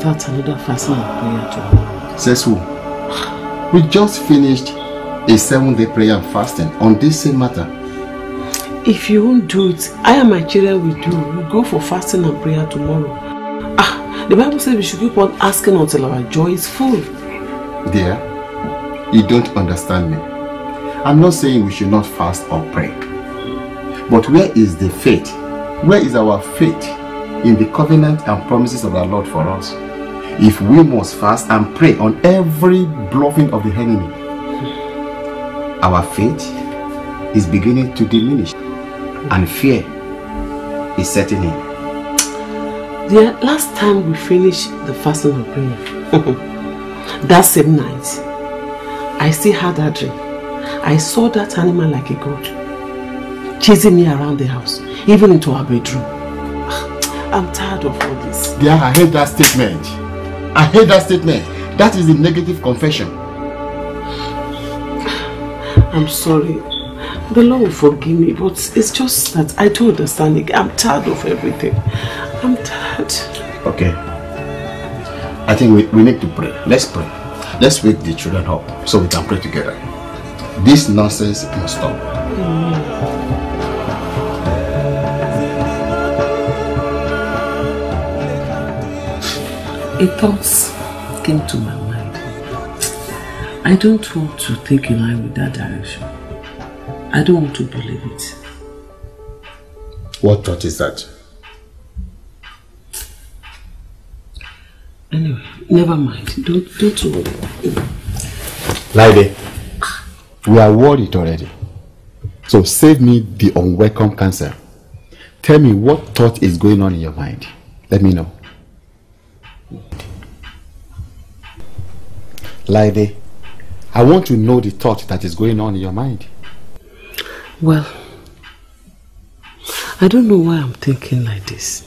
Start another fasting and prayer tomorrow. Says who? We just finished a 7-day prayer and fasting on this same matter. If you won't do it, I and my children will do. We'll go for fasting and prayer tomorrow. The Bible says we should keep on asking until our joy is full. Dear, you don't understand me. I'm not saying we should not fast or pray. But where is the faith? Where is our faith in the covenant and promises of our Lord for us? If we must fast and pray on every bluffing of the enemy, our faith is beginning to diminish and fear is setting in. The last time we finished the fasting and prayer, that same night, I still had that dream. I saw that animal like a goat chasing me around the house, even into our bedroom. I'm tired of all this. Yeah, I heard that statement. I heard that statement. That is a negative confession. I'm sorry. The Lord will forgive me, but it's just that I don't understand it. I'm tired of everything. I'm tired. Okay. I think we need to pray. Let's pray. Let's wake the children up so we can pray together. This nonsense must stop. Amen. A thought came to my mind. I don't want to take a line with that direction. I don't want to believe it. What thought is that? Anyway, never mind. Don't worry. Lady, we are worried already. So save me the unwelcome cancer. Tell me what thought is going on in your mind. Let me know. Lady, I want to know the thought that is going on in your mind. Well, I don't know why I'm thinking like this.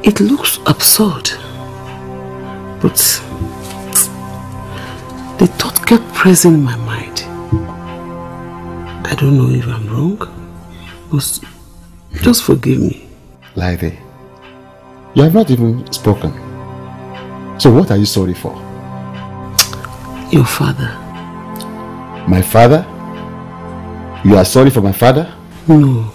It looks absurd, but the thought kept pressing in my mind. I don't know if I'm wrong, but just forgive me. Lady, you have not even spoken. So what are you sorry for? Your father. My father? You are sorry for my father? No.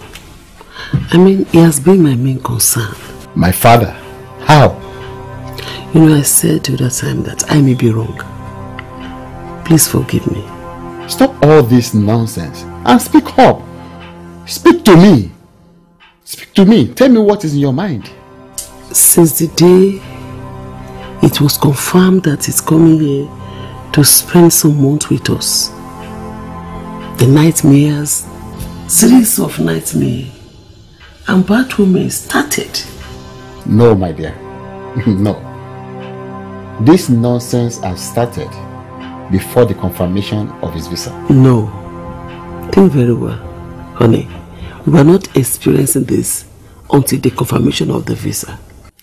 I mean, he has been my main concern. My father? How? You know, I said the other time that I may be wrong. Please forgive me. Stop all this nonsense and speak up. Speak to me. Speak to me. Tell me what is in your mind. Since the day it was confirmed that he's coming here to spend some months with us, the nightmares, series of nightmares, and bad women started. No, my dear. No. This nonsense has started before the confirmation of his visa. No. Think very well, honey. We were not experiencing this until the confirmation of the visa.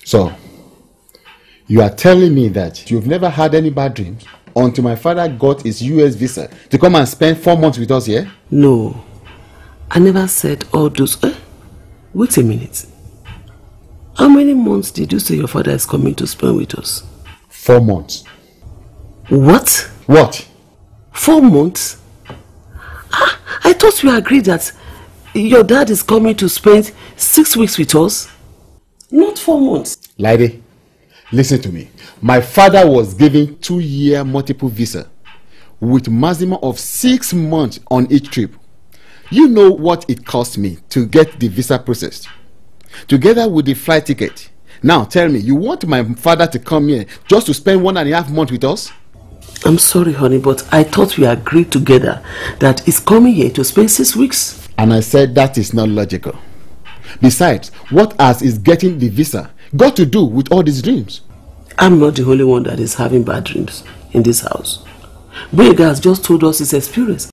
So, you are telling me that you've never had any bad dreams until my father got his US visa to come and spend 4 months with us here? No. I never said all those... Wait a minute. How many months did you say your father is coming to spend with us? 4 months. What? What? 4 months? I thought we agreed that your dad is coming to spend 6 weeks with us. Not 4 months. Lady, listen to me. My father was given 2-year multiple visa with maximum of 6 months on each trip. You know what it cost me to get the visa processed, together with the flight ticket. Now tell me, you want my father to come here just to spend 1.5 months with us? I'm sorry, honey, but I thought we agreed together that he's coming here to spend 6 weeks. And I said that is not logical. Besides, what has is getting the visa got to do with all these dreams? I'm not the only one that is having bad dreams in this house. Brega has just told us his experience.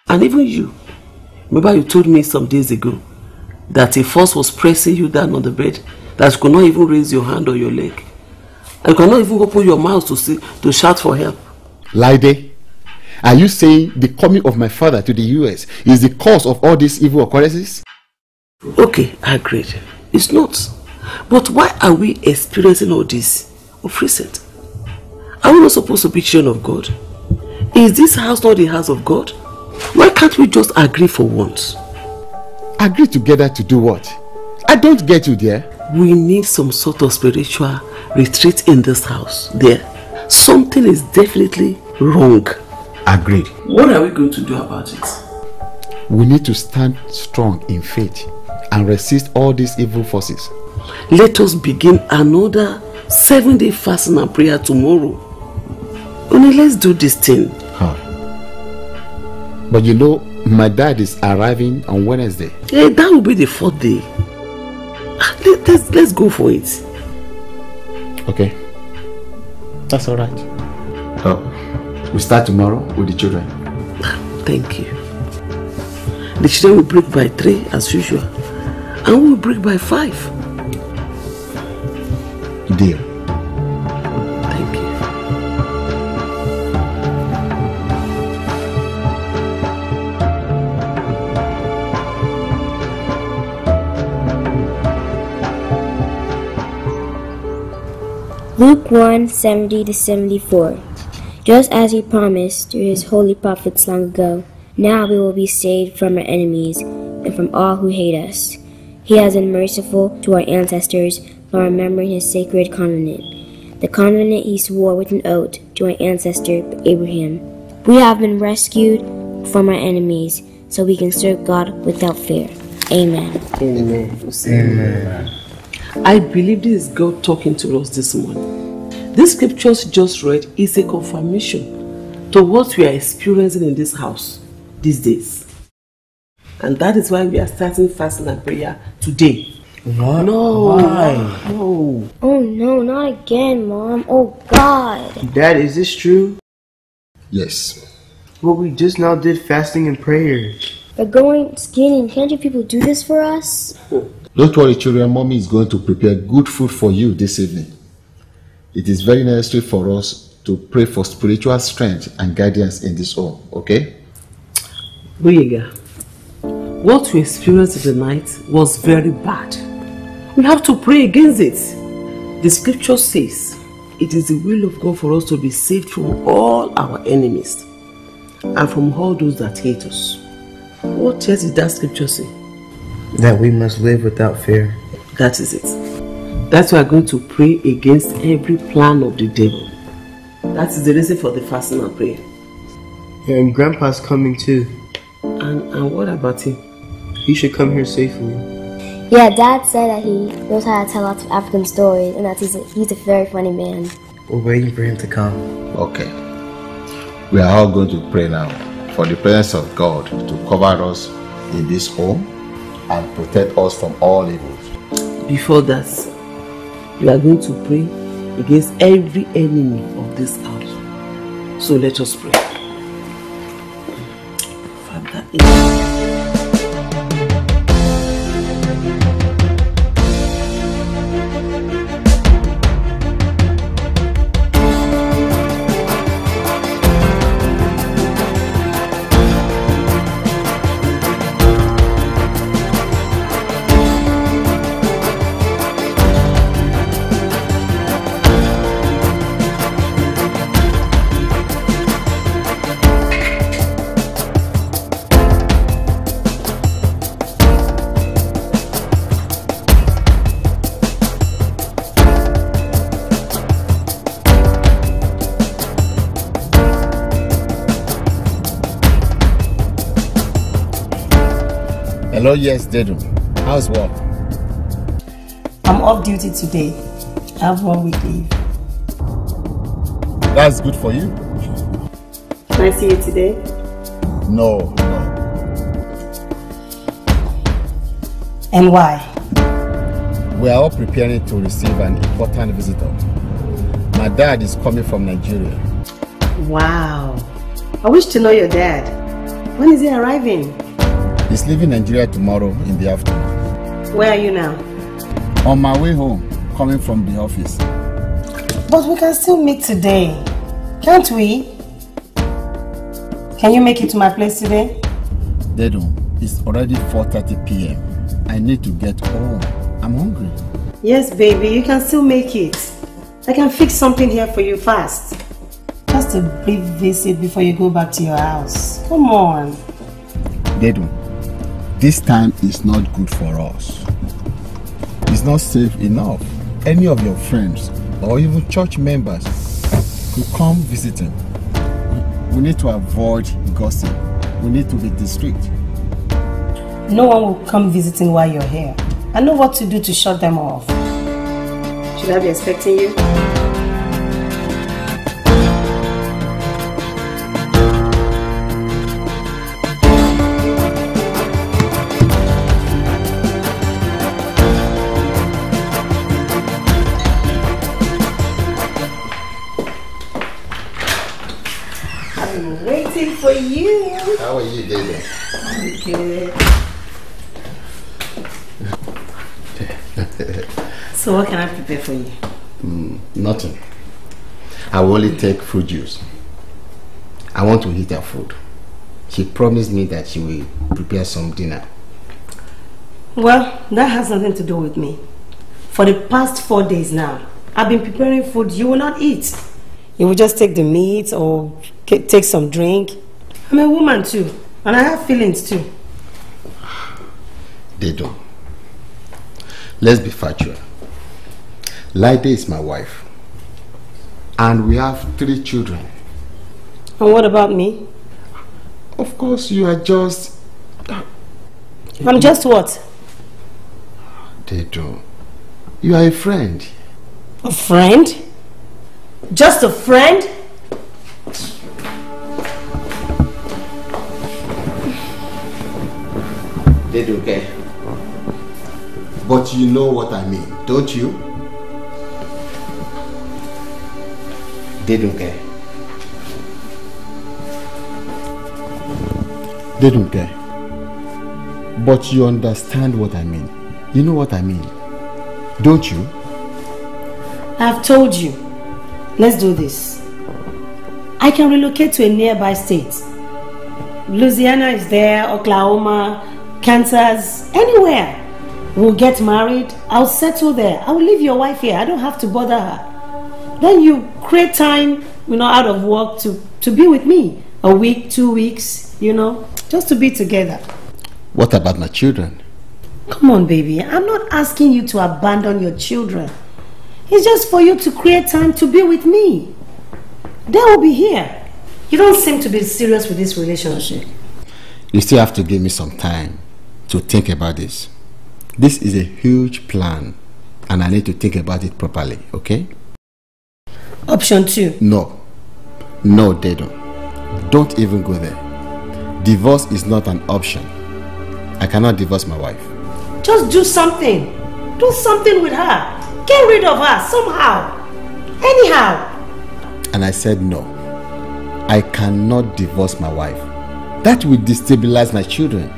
And even you. Remember you told me some days ago that a force was pressing you down on the bed, that you could not even raise your hand or your leg. And you cannot even open your mouth to shout for help. Lide, are you saying the coming of my father to the US is the cause of all these evil occurrences? Okay, I agree. It's not. But why are we experiencing all this of recent? Are we not supposed to be children of God? Is this house not the house of God? Why can't we just agree for once? Agree together to do what? I don't get you there. We need some sort of spiritual retreat in this house. There. Something is definitely wrong. Agreed. What are we going to do about it? We need to stand strong in faith and resist all these evil forces. Let us begin another 7-day fasting and prayer tomorrow. Only let's do this thing. Huh. But you know, my dad is arriving on Wednesday. Yeah, that will be the 4th day. Let's go for it. Okay. That's alright. We start tomorrow with the children. Thank you. The children will break by 3 as usual. And we will break by 5. Deal. Thank you. Luke 1:70-74. Just as he promised to his holy prophets long ago, now we will be saved from our enemies and from all who hate us. He has been merciful to our ancestors by remembering his sacred covenant, the covenant he swore with an oath to our ancestor Abraham. We have been rescued from our enemies so we can serve God without fear. Amen. Amen. Amen. I believe this is God talking to us this morning. This scriptures just read is a confirmation to what we are experiencing in this house these days. And that is why we are starting fasting and prayer today. What? No. Why? No. Oh no, not again, Mom. Oh God. Dad, is this true? Yes. Well, we just now did fasting and prayer. We're going skiing. Can't you people do this for us? Don't worry, children. Mommy is going to prepare good food for you this evening. It is very necessary for us to pray for spiritual strength and guidance in this home, okay? Boyega, what we experienced in the night was very bad. We have to pray against it. The scripture says, it is the will of God for us to be saved from all our enemies and from all those that hate us. What else did that scripture say? That we must live without fear. That is it. That's why we're going to pray against every plan of the devil. That is the reason for the fasting and prayer. And Grandpa's coming too. And what about him? He should come here safely. Yeah, Dad said that he knows how to tell lots of African stories and that he's a very funny man. We're waiting for him to come. Okay. We are all going to pray now for the presence of God to cover us in this home and protect us from all evils. Before that, we are going to pray against every enemy of this house. So let us pray. Father, Hello, yes, Dedu. How's work? I'm off duty today. I have 1 week leave. That's good for you. Can I see you today? No. And why? We are all preparing to receive an important visitor. My dad is coming from Nigeria. Wow. I wish to know your dad. When is he arriving? He's leaving Nigeria tomorrow in the afternoon. Where are you now? On my way home, coming from the office. But we can still meet today. Can't we? Can you make it to my place today? Dedu, it's already 4:30 p.m. I need to get home. I'm hungry. Yes, baby, you can still make it. I can fix something here for you fast. Just a brief visit before you go back to your house. Come on. Dedu, this time is not good for us. It's not safe enough. Any of your friends or even church members could come visiting. We need to avoid gossip. We need to be discreet. No one will come visiting while you're here. I know what to do to shut them off. Should I be expecting you? I'm waiting for you. How are you, David? Good. So what can I prepare for you? Nothing. I will only take fruit juice. I want to eat her food. She promised me that she will prepare some dinner. Well, that has nothing to do with me. For the past 4 days now, I've been preparing food you will not eat. You will just take the meat or take some drink. I'm a woman too, and I have feelings too. They don't. Let's be factual. Laide is my wife. And we have 3 children. And what about me? Of course, you are just... I'm just what? They don't. You are a friend. A friend? Just a friend? They don't care. But you know what I mean, don't you? They don't care. They don't care. But you understand what I mean. You know what I mean, don't you? I've told you. Let's do this. I can relocate to a nearby state. Louisiana is there, Oklahoma, Kansas, anywhere. We'll get married. I'll settle there. I will leave your wife here. I don't have to bother her. then you create time, out of work to be with me. A week, 2 weeks, just to be together. What about my children? Come on, baby. I'm not asking you to abandon your children. It's just for you to create time to be with me. They will be here. You don't seem to be serious with this relationship. You still have to give me some time to think about this. This is a huge plan, and I need to think about it properly, okay? Option 2. No, Dedo. Don't even go there. Divorce is not an option. I cannot divorce my wife. Just do something. Do something with her. Get rid of her somehow. Anyhow. And I said no. I cannot divorce my wife. That will destabilize my children.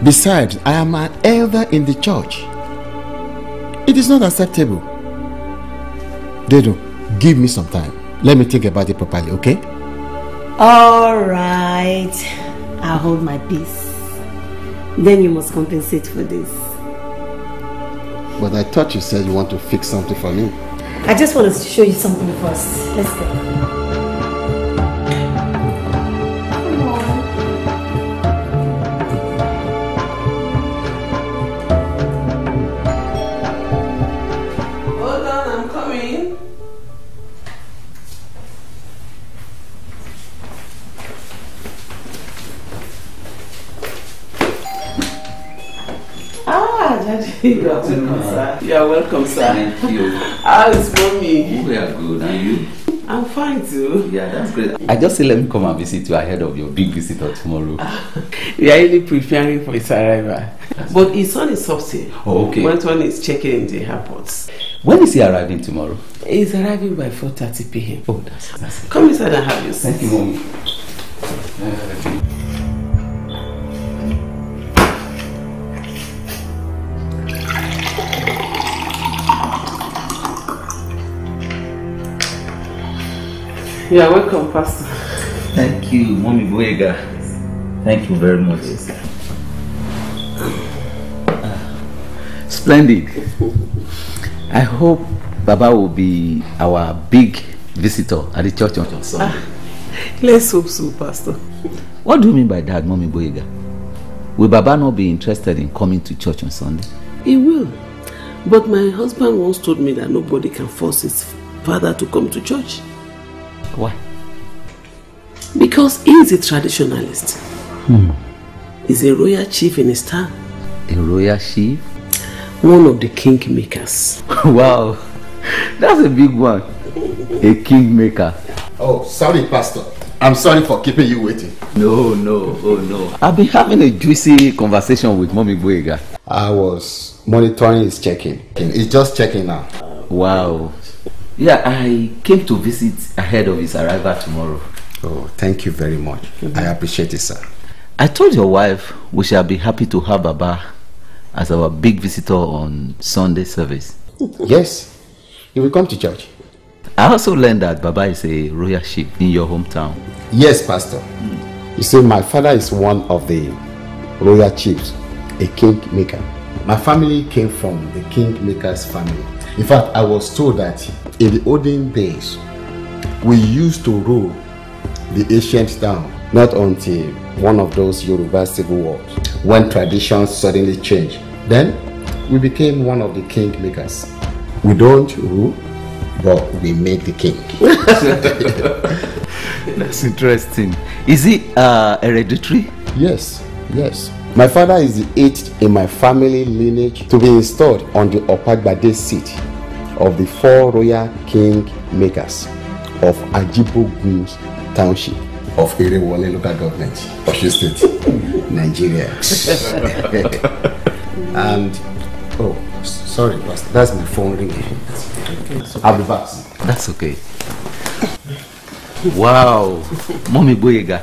Besides, I am an elder in the church. It is not acceptable. Dedo, give me some time. Let me think about it properly, okay? Alright. I'll hold my peace. Then you must compensate for this. But I thought you said you want to fix something for me. I just want to show you something first. Let's go. You are welcome, sir. You are welcome, sir. Thank you. How is mommy? We are good, and you? I'm fine too. Yeah, that's great. I just said let me come and visit you ahead of your big visitor tomorrow. We are really preparing for his arrival. But his son is upstairs. Oh, okay. One is checking in the airport. When is he arriving tomorrow? He's arriving by 4:30 p.m. Oh, that's it. Come inside and have your seat. Thank you, mommy. You are welcome, Pastor. Thank you, Mommy Boyega. Thank you very much. Splendid. I hope Baba will be our big visitor at the church on Sunday. Let's hope so, Pastor. What do you mean by that, Mommy Boyega? Will Baba not be interested in coming to church on Sunday? He will. But my husband once told me that nobody can force his father to come to church. Why? Because he is a traditionalist. He's a royal chief in his town. A royal chief? One of the king makers. Wow, that's a big one. A king maker. Oh, sorry, Pastor. I'm sorry for keeping you waiting. No, oh no. I've been having a juicy conversation with Mommy Boyega. I was monitoring his check-in. He's just checking now. Wow. Yeah, I came to visit ahead of his arrival tomorrow. Oh, thank you very much. I appreciate it, sir. I told your wife we shall be happy to have Baba as our big visitor on Sunday service. Yes, he will come to church. I also learned that Baba is a royal chief in your hometown. Yes, Pastor. You see, my father is one of the royal chiefs, a king maker. My family came from the king maker's family. In fact, I was told that in the olden days, we used to rule the ancient town, not until one of those Yoruba civil wars, when traditions suddenly changed. Then, we became one of the king makers. We don't rule, but we make the king. That's interesting. Is it hereditary? Yes. My father is the 8th in my family lineage to be installed on the Opagbade seat of the 4 royal king makers of Ajibogun's township of Irewole local government, Osun State, Nigeria. And, oh, sorry, Pastor, that's my phone ringing. I'll be back. That's okay. Wow, Mommy Boyega,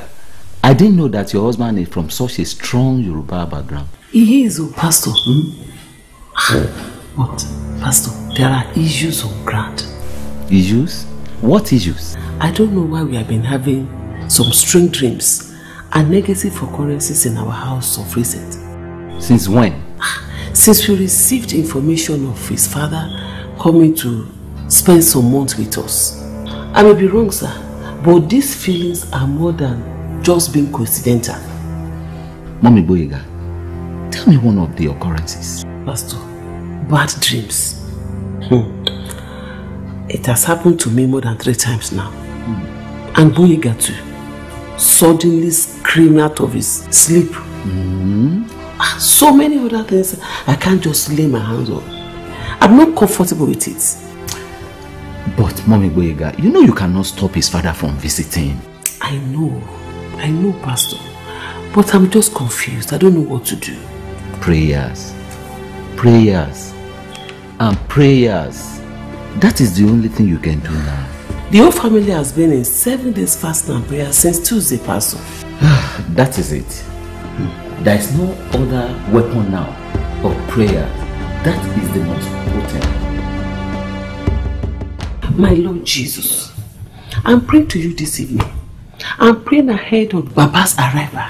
I didn't know that your husband is from such a strong Yoruba background. He is, Pastor. But, Pastor, there are issues on ground. Issues? What issues? I don't know why we have been having some strange dreams and negative occurrences in our house of recent. Since when? Since we received information of his father coming to spend some months with us. I may be wrong, sir, but these feelings are more than just being coincidental. Mommy Boyega, tell me one of the occurrences. Pastor, bad dreams. It has happened to me more than 3 times now. And Boyega too. Suddenly screaming out of his sleep. So many other things I can't just lay my hands on. I'm not comfortable with it. But Mommy Boyega, you know you cannot stop his father from visiting. I know, Pastor. But I'm just confused. I don't know what to do. Prayers. Prayers. And prayers. That is the only thing you can do now. The whole family has been in 7 days fasting and prayer since Tuesday, Pastor. That is it. There is no other weapon now but prayer. That is the most potent. My Lord Jesus, I'm praying to you this evening. I'm praying ahead of Baba's arrival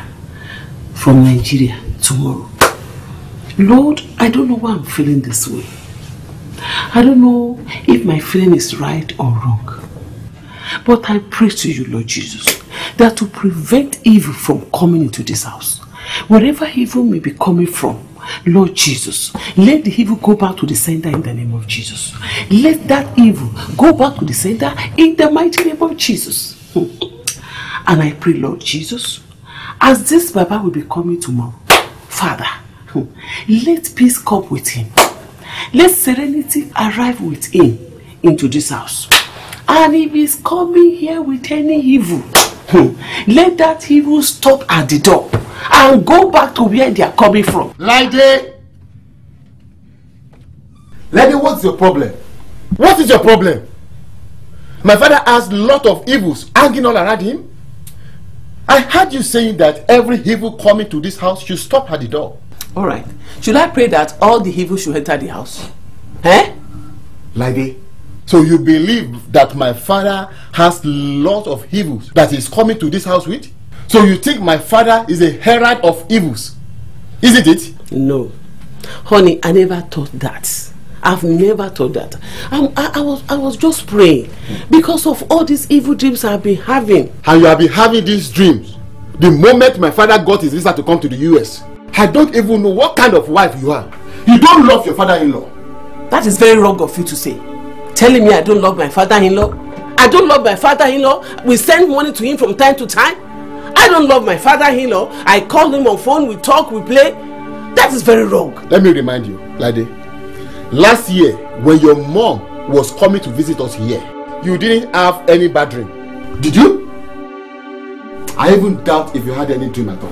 from Nigeria tomorrow. Lord, I don't know why I'm feeling this way. I don't know if my feeling is right or wrong. But I pray to you, Lord Jesus, that to prevent evil from coming into this house, wherever evil may be coming from, Lord Jesus, let the evil go back to the sender in the name of Jesus. Let that evil go back to the sender in the mighty name of Jesus. And I pray, Lord Jesus, as this Baba will be coming tomorrow, Father, let peace come with him. Let serenity arrive with him into this house. And if he's coming here with any evil, let that evil stop at the door and go back to where they are coming from. Lady, what's your problem? What is your problem? My father has a lot of evils hanging all around him. I heard you saying that every evil coming to this house should stop at the door. Alright. Should I pray that all the evil should enter the house? Eh? Lady, so you believe that my father has a lot of evils that he's coming to this house with? So you think my father is a herald of evils? Isn't it? No. Honey, I never thought that. I've never thought that. I was just praying because of all these evil dreams I've been having. And you have been having these dreams the moment my father got his visa to come to the US. I don't even know what kind of wife you are. You don't love your father-in-law. That is very wrong of you to say. Telling me I don't love my father-in-law. I don't love my father-in-law. We send money to him from time to time. I don't love my father-in-law. I call him on phone, we talk, we play. That is very wrong. Let me remind you, Lady. Last year, when your mom was coming to visit us here, you didn't have any bad dream. Did you? I even doubt if you had any dream at all.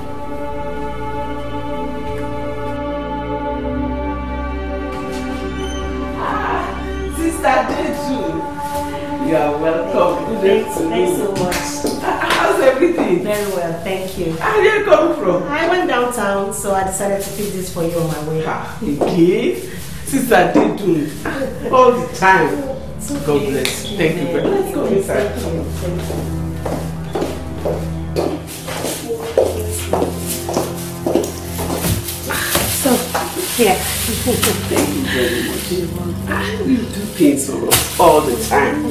Sister Deju, you are welcome. Good afternoon. Thanks so much. How's everything? Very well, thank you. Where are you coming from? I went downtown, so I decided to pick this for you on my way. Okay. Sister Deju, all the time. Okay. God bless you. Thank you very much. Let's go inside. Thank you. So, here. Thank you very much. You do things for us all the time.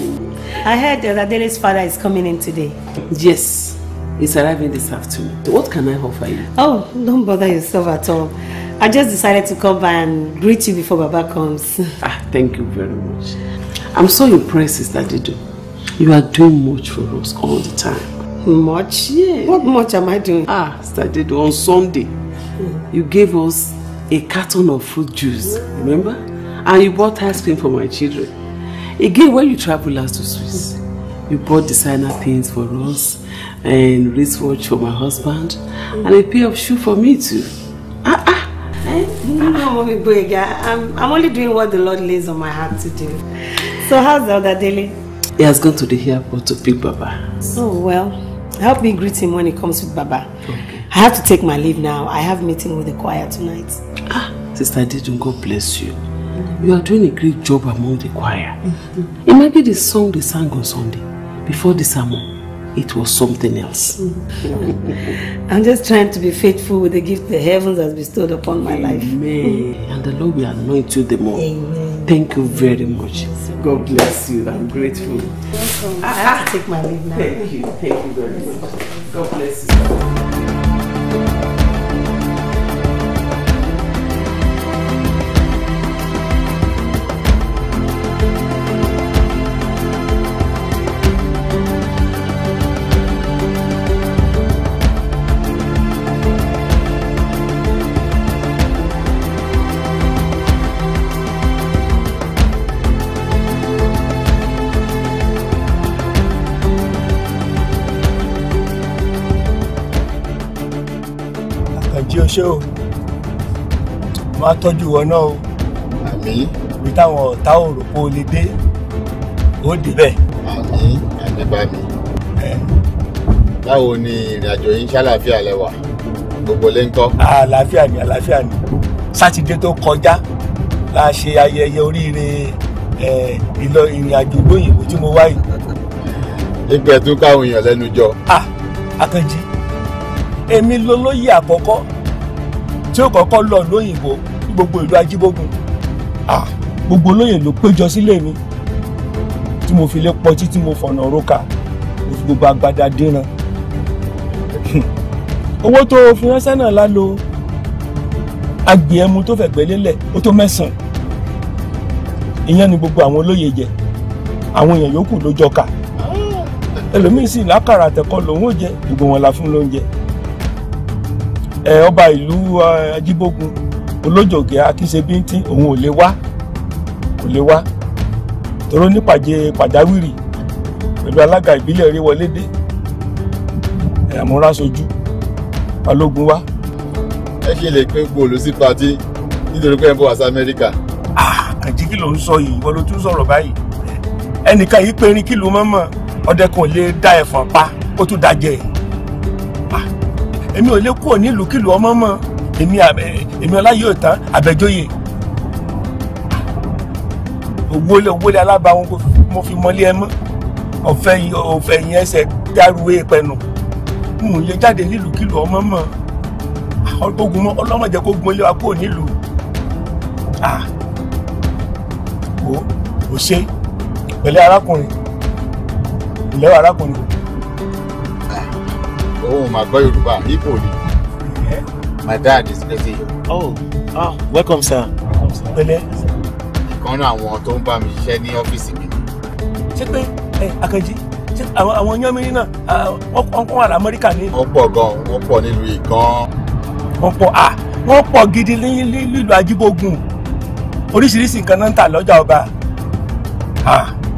I heard that Adele's father is coming in today. Yes, he's arriving this afternoon. What can I offer you? Oh, don't bother yourself at all. I just decided to come by and greet you before Baba comes. Thank you very much. I'm so impressed, Sister Deju. You are doing much for us all the time. Much? Yeah. What much am I doing? Sister Deju, on Sunday, you gave us a carton of fruit juice, remember? And you bought ice cream for my children. Again, when you traveled last to Swiss, you bought designer things for us, and wristwatch for my husband, and a pair of shoes for me too. No, Mommy Boyega, I'm only doing what the Lord lays on my heart to do. So how's the other Dele? He has gone to the airport to pick Baba. Oh well, help me greet him when he comes with Baba. Okay. I have to take my leave now. I have a meeting with the choir tonight. Sister Deju, God bless you. You are doing a great job among the choir. Imagine the song they sang on Sunday before the sermon. it was something else. I'm just trying to be faithful with the gift the heavens has bestowed upon my life. Amen. And the Lord will anoint you the more. Amen. Thank you very much. God bless you. I'm grateful. Welcome. I have to take my leave now. Thank you very much. God bless you. Ṣé o máa tọ́jú wọn náà o. Àmín. Ibi táwọn ọ̀tá ò rò pé o lè dé ó débẹ̀. Àmín àdébámi. Báwo ni ìrìn àjò yín ṣàlàáfíà lẹ́wà? Gbogbo lé ń kọ́? Àlàáfíà ni. Sátidé tó kọjá la ṣe ayẹyẹ oríire ìrìn àjò lóyìnbó tí mo wá yìí. Ìgbẹ́ tún káwọn èèyàn lẹ́nu jọ. Akànjí, èmi lolóyè àkọ́kọ́ tí ó kọ́kọ́ lọ lóyìnbó ní gbogbo ìlú Ajíbógun. Gbogbo olóyè ló péjọ sílé mi tí mo fi lé pọtí tí mo fọ̀nà rókà mo fi gbogbo agbada dínran. Owó tó fi ránṣẹ́ náà lálo agbè ẹmu tó fẹ̀gbẹ́ lélẹ̀ ó tó 9. Ìyẹn ni gbogbo àwọn olóyè jẹ, àwọn èèyàn yòókù ló jọkà. Ẹlòmíín sì lákàrà àtẹ̀kọ́ lòun ò jẹ, gbogbo wọn la fún lóúnjẹ. Ọba ìlú Ajíbógun Olójòkè Akínṣebíntín òun ò lè wá toró nípàdé pàjáwìrì pẹ̀lú alága ìbílẹ̀ Ríwọlédé àmúrásojú Balógun wá. Ẹ ṣe lè pín gbòòlù sí pàtí nítorí pé ẹ ń bọ̀ wá sí Amẹ́ríkà. Àjí kí ló ń sọ yìí, ìwọ ló tún sọ̀rọ̀ báyìí. Ẹnìkan yìí pé rin kìlú mọ́mọ́ ọdẹ kan lè dá ẹ̀fọn pa ó tún dájẹ́. Èmi ò lè kúrò nílùú kìlú ọmọ mọ́, èmi Ọláyé Òtán Àbẹ̀jóyè. Ògbólé alábàáwọn mo fi mọ́lé ẹ mọ́, ọ̀fẹ́ yẹn ẹsẹ̀ dárúwé pẹ̀nù. Mo lè jáde nílùú kìlú ọmọ mọ́, ọlọ́mọdé kó gun ilé wa kúrò nílùú. Ò ṣe pẹ̀lẹ́ arákùnrin, ìlẹ́wọ̀ arákùnrin. Oh, my boy, Igbo ni. My dad is busy. Welcome, sir. Pẹ̀lẹ́. Ìkan náà àwọn tó ń bá mi ṣiṣẹ́ ní ọ́fíìsì mi. Ṣé pé Akànjí, ṣé àwọn yánmírí náà wọ́n kọ́ wà l'Amẹ́ríkà ní? Wọ́n pọ̀ gan-an, wọ́n pọ̀ nílùú yìí gan-an. Wọ́n pọ̀ gidi nílùú Ajíbógun. Oríṣiríṣi nǹkan náà ń tà lọ́jà ọba.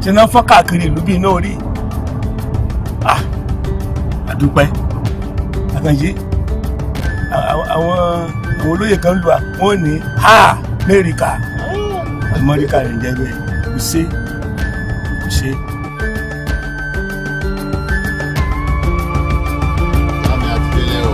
Ṣé náà fọ́n káàkiri ìlú bíi iná orí? Àdúpẹ́. Akànjí, àwọn olóyè kan lù wọ́n ní Amẹ́ríkà. Amẹ́ríkà rẹ̀ jẹ́ bẹ́ẹ̀, kò ṣe. Àmì àti délé o.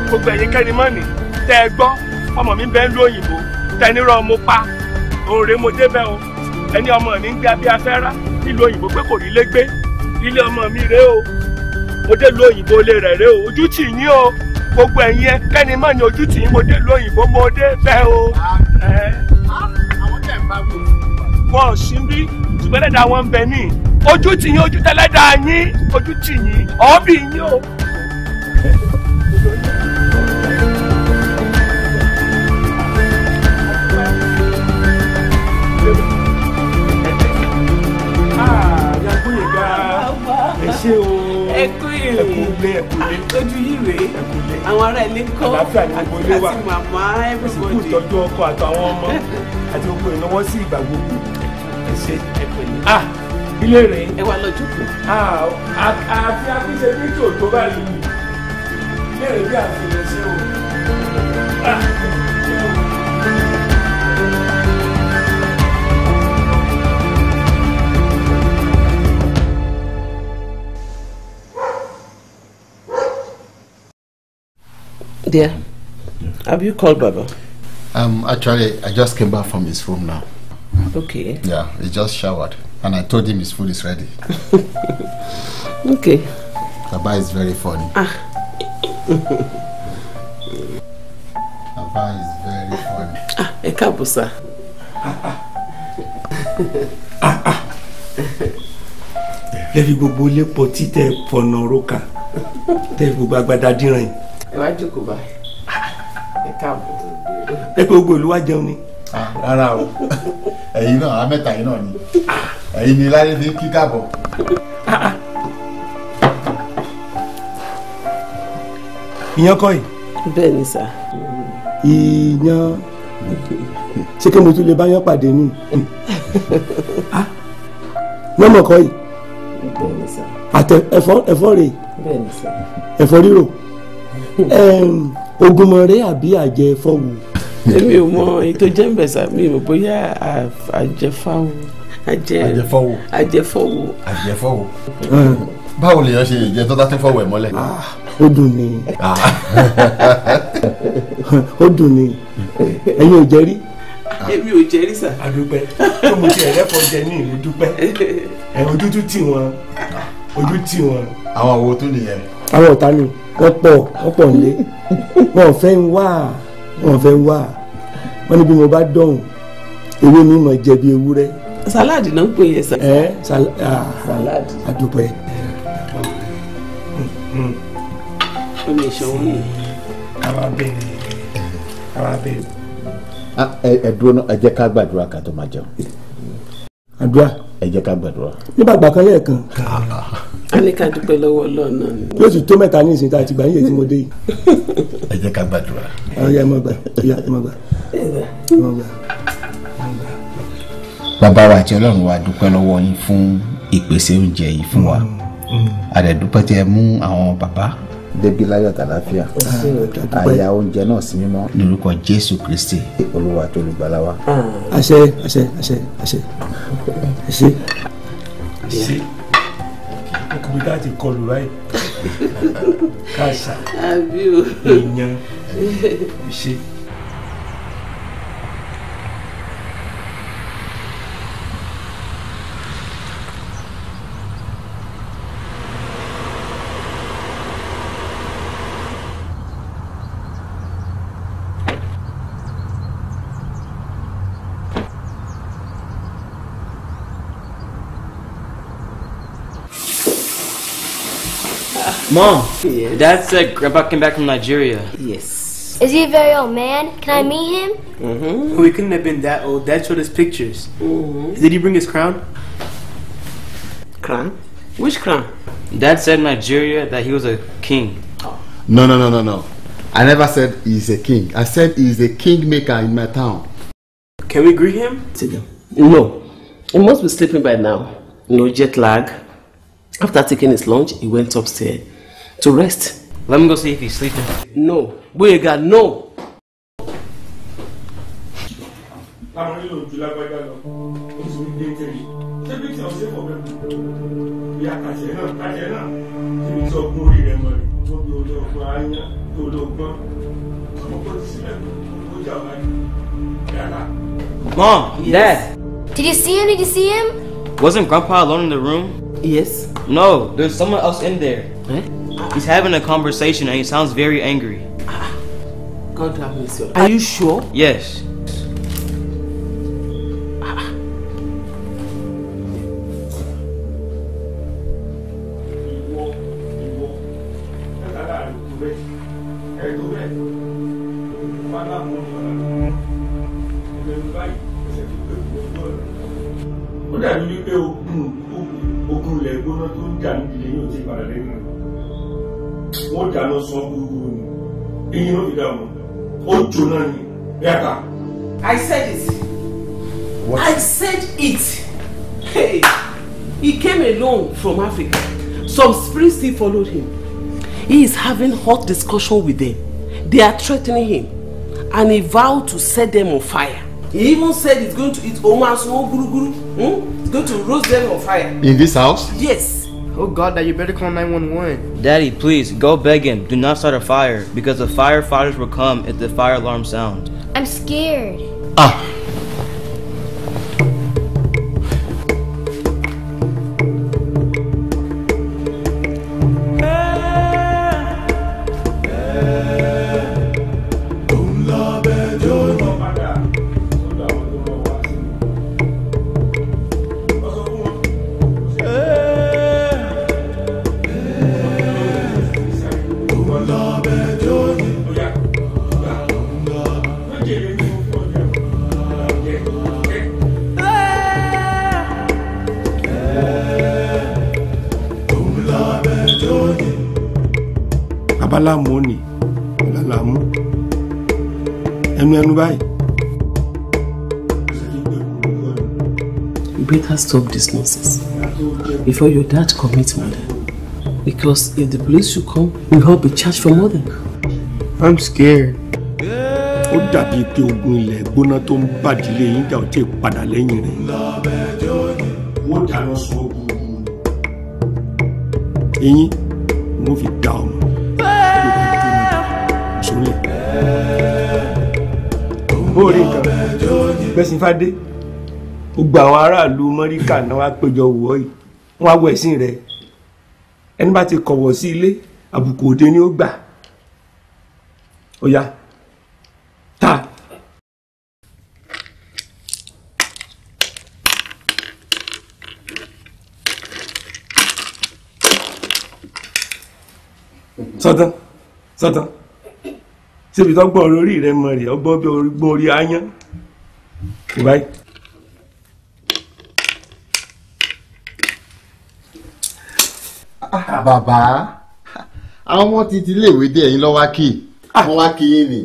Gbogbo ẹ̀yin kẹ́ni mọ́nì tẹ́ ẹ gbọ́ ọmọ mi bẹ́ẹ̀ ń lo òyìnbó tẹnirọ́ mo pa òòrè mo débẹ̀ o ẹni ọmọ mi ń gbé abẹ́ afẹ́rá nílùú òyìnbó pé kò rí lé gbé ilé ọmọ mi rèé o mo dé lu òyìnbó lé rẹ̀ rèé o ojú tì yín o gbogbo ẹ̀yin kẹ́ni mọ́nì ojú tì yín mo dé lu òyìnbó mo dé bẹ́ẹ̀ o. Àwọn tẹ̀ ń bá wò. Wọ́n ò sí bí ṣùgbọ́n lẹ́dàá wọn ń bẹ ní ojú tì yín ojú tẹ́lẹ́dàá yín ojú tì yín ọ̀ọ́bì yín o. Ṣé o ẹkú ìrìn lójú yìí rèé àwọn ará ilé kọ́ àti màmá everybody ìtọ́jú ọkọ àtàwọn ọmọ àti gbogbo ìnáwó sí ìgbà gbogbo. Ẹ ṣé ilé rẹ̀. ẹ wá lọ jókòó. àfi àfihàn ní tí ò tó báyìí ilé rẹ̀ bí àfihàn ṣe o. Dear, have you called Baba? Actually, I just came back from his room now. Okay. Yeah, he just showered. And I told him his food is ready. Okay. Baba is very funny. Baba is very funny. Ẹ káàbọ̀ sir. Lẹ́fi gbogbo lépo títẹ̀ fọ̀nà rókà. Tẹ́ gbogbo agbada dínran yìí. Ẹ wá jókòó báyìí. Ẹ káàbọ̀. Ẹ pé gbogbo olúwa jẹun ni. Rárá o. Ẹ̀yin náà, amẹ́ta yìí náà ni. Ẹ̀yin ni láyé fi kí káàbọ̀. Ìyàn kọ́ yìí. Bẹ́ẹ̀ ni sir. Ìyàn. Ṣé kí mo tún lè bá yán pàdé ní? Lọ́mọ kọ́ yìí. Bẹ́ẹ̀ ni sir. Àtẹ ẹ̀fọ́ rè. Bẹ́ẹ̀ ni sir. Ẹ̀fọ́ rírò. Ògùnmọ̀rẹ́ àbí àjẹ ẹ̀fọ́ wò. Èmi ò mọ èyí tó jẹ́ ń bẹ̀ sá mi ò bóyá àjẹfáwò. Àjẹfọ́wò. Àjẹfọ́wò. Báwo lèèyàn ṣe lè jẹ tó dá tó fọwọ́ ẹ̀ mọ́lẹ̀? Ó dùn ni. Ó dùn ni. Ẹ̀yin ò jẹ́ rí? Èmi ò jẹ́ rí sá. Àdúpẹ́. Tó mo ti ẹ̀rẹ́fọ́ jẹ ní ìlú dúpẹ́. Ojú tún tì wọ́n. Ojú tì wọ́n. Àwọn àwo tún nìyẹn. Àwọn ọ̀tá ni wọ́n pọ̀ nílé. Wọ́n fẹ́ ń wá. Wọ́n ní bí mo bá dọ̀hùn ewé mi mọ̀ jẹ bí ewúrẹ́. Sàláàdì náà ń pè yẹn sá. Sàláàdì. Àdúpẹ́. Omi ìṣòwò ni. Àwa bẹ̀rẹ̀. Ẹ dúró náà, ẹ jẹ́ ká gbàdúrà ká tó máa jẹun. Àdúrà. Ẹ jẹ́ ká gbàdúrà. Nígbà àgbà kan lẹ́ẹ̀kan. A ní ká dúpẹ́ lọ́wọ́ Ọlọ́run náà ni. Yóò sì tó mẹ́ta ní ìsìn tá a ti gbà yín èyí tí mo dé yìí. Ẹ jẹ́ ká gbàdúrà. Ọ̀ya ẹ má gbà. Bàbá wa àti Ọlọ́run wa dúpẹ́ lọ́wọ́ yín fún ìpèsè oúnjẹ yìí fún wa. A dẹ̀ dúpẹ́ tí ẹ mú àwọn bàbá débi láyọ̀ àtàlàáfíà. Àyà oúnjẹ náà sí mímọ́ lórúkọ Jésù Kristi Olúwa tó olùgbàlà wa. Àṣẹ. Ọkùnrin ká ti kọlù báyìí. Káàsà. Àbí o. Èèyàn. Ṣe. Mom, Yes. Dad said Grandpa came back from Nigeria. Yes. Is he a very old man? Can I meet him? Mm-hmm. Oh, he couldn't have been that old. Dad showed us pictures. Did he bring his crown? Crown? Which crown? Dad said in Nigeria that he was a king. No. I never said he's a king. I said he's a kingmaker in my town. Can we greet him? Sit down. No. He must be sleeping by now. No jet lag. After taking his lunch, he went upstairs to rest. Let me go see if he's sleeping. No. Boyega, no. Mom, Dad, Did you see him? wasn't Grandpa alone in the room? Yes. No, there's someone else in there. Eh? He's having a conversation and he sounds very angry. God have mercy. Are you sure? Yes. Ó dàbí wípé ogun ilẹ̀ gbóná tó ń jà níbi lẹ́yìn òtí ìpadà lẹ́yìn rẹ̀. Wọ́n dáná sán gbogbo ni. Eyín ló fi dààmú. Ó jóná ni. Yàtà. I said it. What? I said it. Hey. He came alone from Africa. Some spirits still followed him. He is having hot discussion with them. They are threatening him. And he vowed to set them on fire. He even said he's going to eat Omaso Guru Guru. He's going to roast them on fire. In this house? Yes. Oh God, Dad, you better call 911. Daddy, please, go beg him. Do not start a fire, because the firefighters will come if the fire alarm sounds. I'm scared. Money, You better stop this nonsense before your dad commits murder. Because if the police should come, we'll all be charged for murder. I'm scared. Ó dàbí pé ogun ilẹ̀ gbóná tó ń bàdílé yín jà ó tí ì padà lẹ́yìn rẹ̀. Wọ́n dáná sun ogun. Eyín, wọ́n fi dá ọmọ. Bóòrí nǹkan gbẹ̀sìn fádé gbogbo àwọn aráàlú mọ́ríkà náà wá péjọ wọ̀ yìí wọ́n á wọ ẹ̀sìn rẹ̀ ẹni bá ti kọ̀wọ̀ sí ilé àbùkù òde ni ó gbà ó yá ta. sọ́tàn síbi tó gbọ́n orí rẹ̀ mọ̀ rẹ̀ ọgbọ́n bí gbọ́n orí ayán ìbáyìí. Bàbá àwọn ọmọ ti iléèwé dé ẹ̀yin lọ́wọ́ kí wọ́n wá kí yín ni.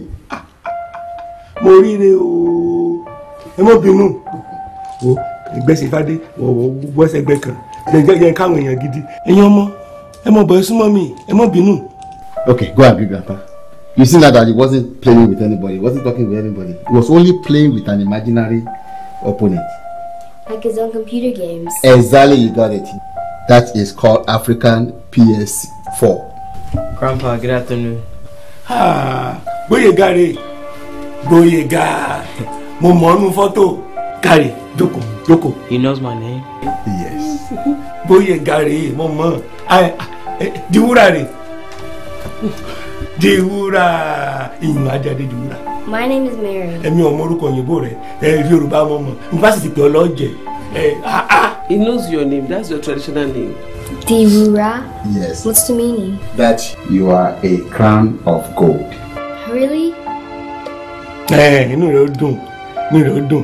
Mo ríre o ẹ mọ́ bínú o ìgbẹ́sìn fádé wọ́n ṣẹgbẹ́ kan jẹ́ káwọn èèyàn gidi ẹ̀yin ọmọ ẹ mọ̀ bọ̀ ẹ súnmọ́ mi ẹ mọ́ bínú. Okay, go and be Grandpa. You see now that he wasn't playing with anybody, he wasn't talking with anybody. He was only playing with an imaginary opponent. Like his own computer games. Exactly, you got it. That is called African PS4. Grandpa, good afternoon. Boyega re. Boyega. Mo mọ̀ nínú photo. Kare, Joko. He knows my name? Yes. Boyega re, mo mọ̀. Diwura re. Diwura. Ìyànjáde Diwura. My name is Mary. Èmi ò mọ orúkọ òyìnbó rẹ̀. Yorùbá mo mọ̀. University pé ọlọ́jẹ̀. He knows your name. That's your traditional name. Diwura? Yes. What's the meaning? That you are a crown of gold. Really? Inú rẹ̀ ó dùn.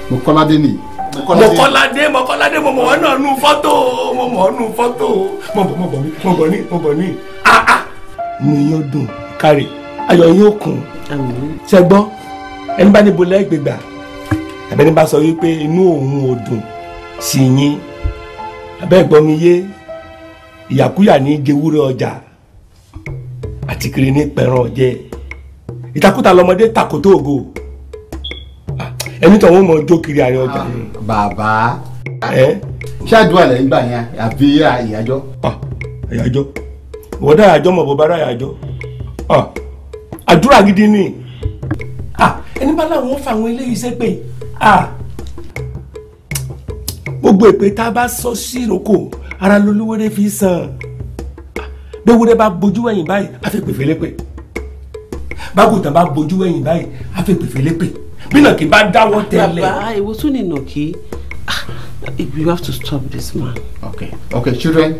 Mokolade ni. Mokolade mo mọ̀ wọ́n náà nú fọ́tò. Mo bọ̀ ní. Inú yín ó dùn. Kárí. Ayọ̀ yín ó kún. Àmín. Ṣé gbọ́? Ẹni bá níbo lẹ́gbẹ̀gbà. Àbẹ́ni bá sọ wípé inú òun ò dùn sí yín. Abẹ́ gbọ́ mi yé. Ìyàkúyà ní jewúrẹ́ ọjà. Àti kiri ní pẹ̀ràn ọ̀jẹ́. Ìtakùtà lọmọdé takòtò ògo. Ẹni tó wọ́n mọ̀ jó kiri àárín ọjà ni. Bàbá. Ṣé àdúrà lẹ́yìn gbà yẹn àbí ìyàjọ́? Ìyàjọ́. Ìwọ́n dá ìyàjọ́ mọ̀ bó bá dá ìyàjọ́. Àdúrà gidi ni. Ẹni bá láwọn fa àwọn eléyìí ṣépè. Gbogbo èpè tá a bá sọ sí ìrókò ara lolúwẹ́rẹ́ fi sàn. Bẹ́wúrẹ́ bá bojú ẹ̀yìn báyìí á fi pè fẹ́lẹ́pè. Bágùntàn bá bojú ẹ̀yìn báyìí á fi pè fẹ́lẹ́pè. Bí nàkí bá dáwọ́ tẹ́lẹ̀. Baba, it was only Noki. You have to stop this man. Okay, children,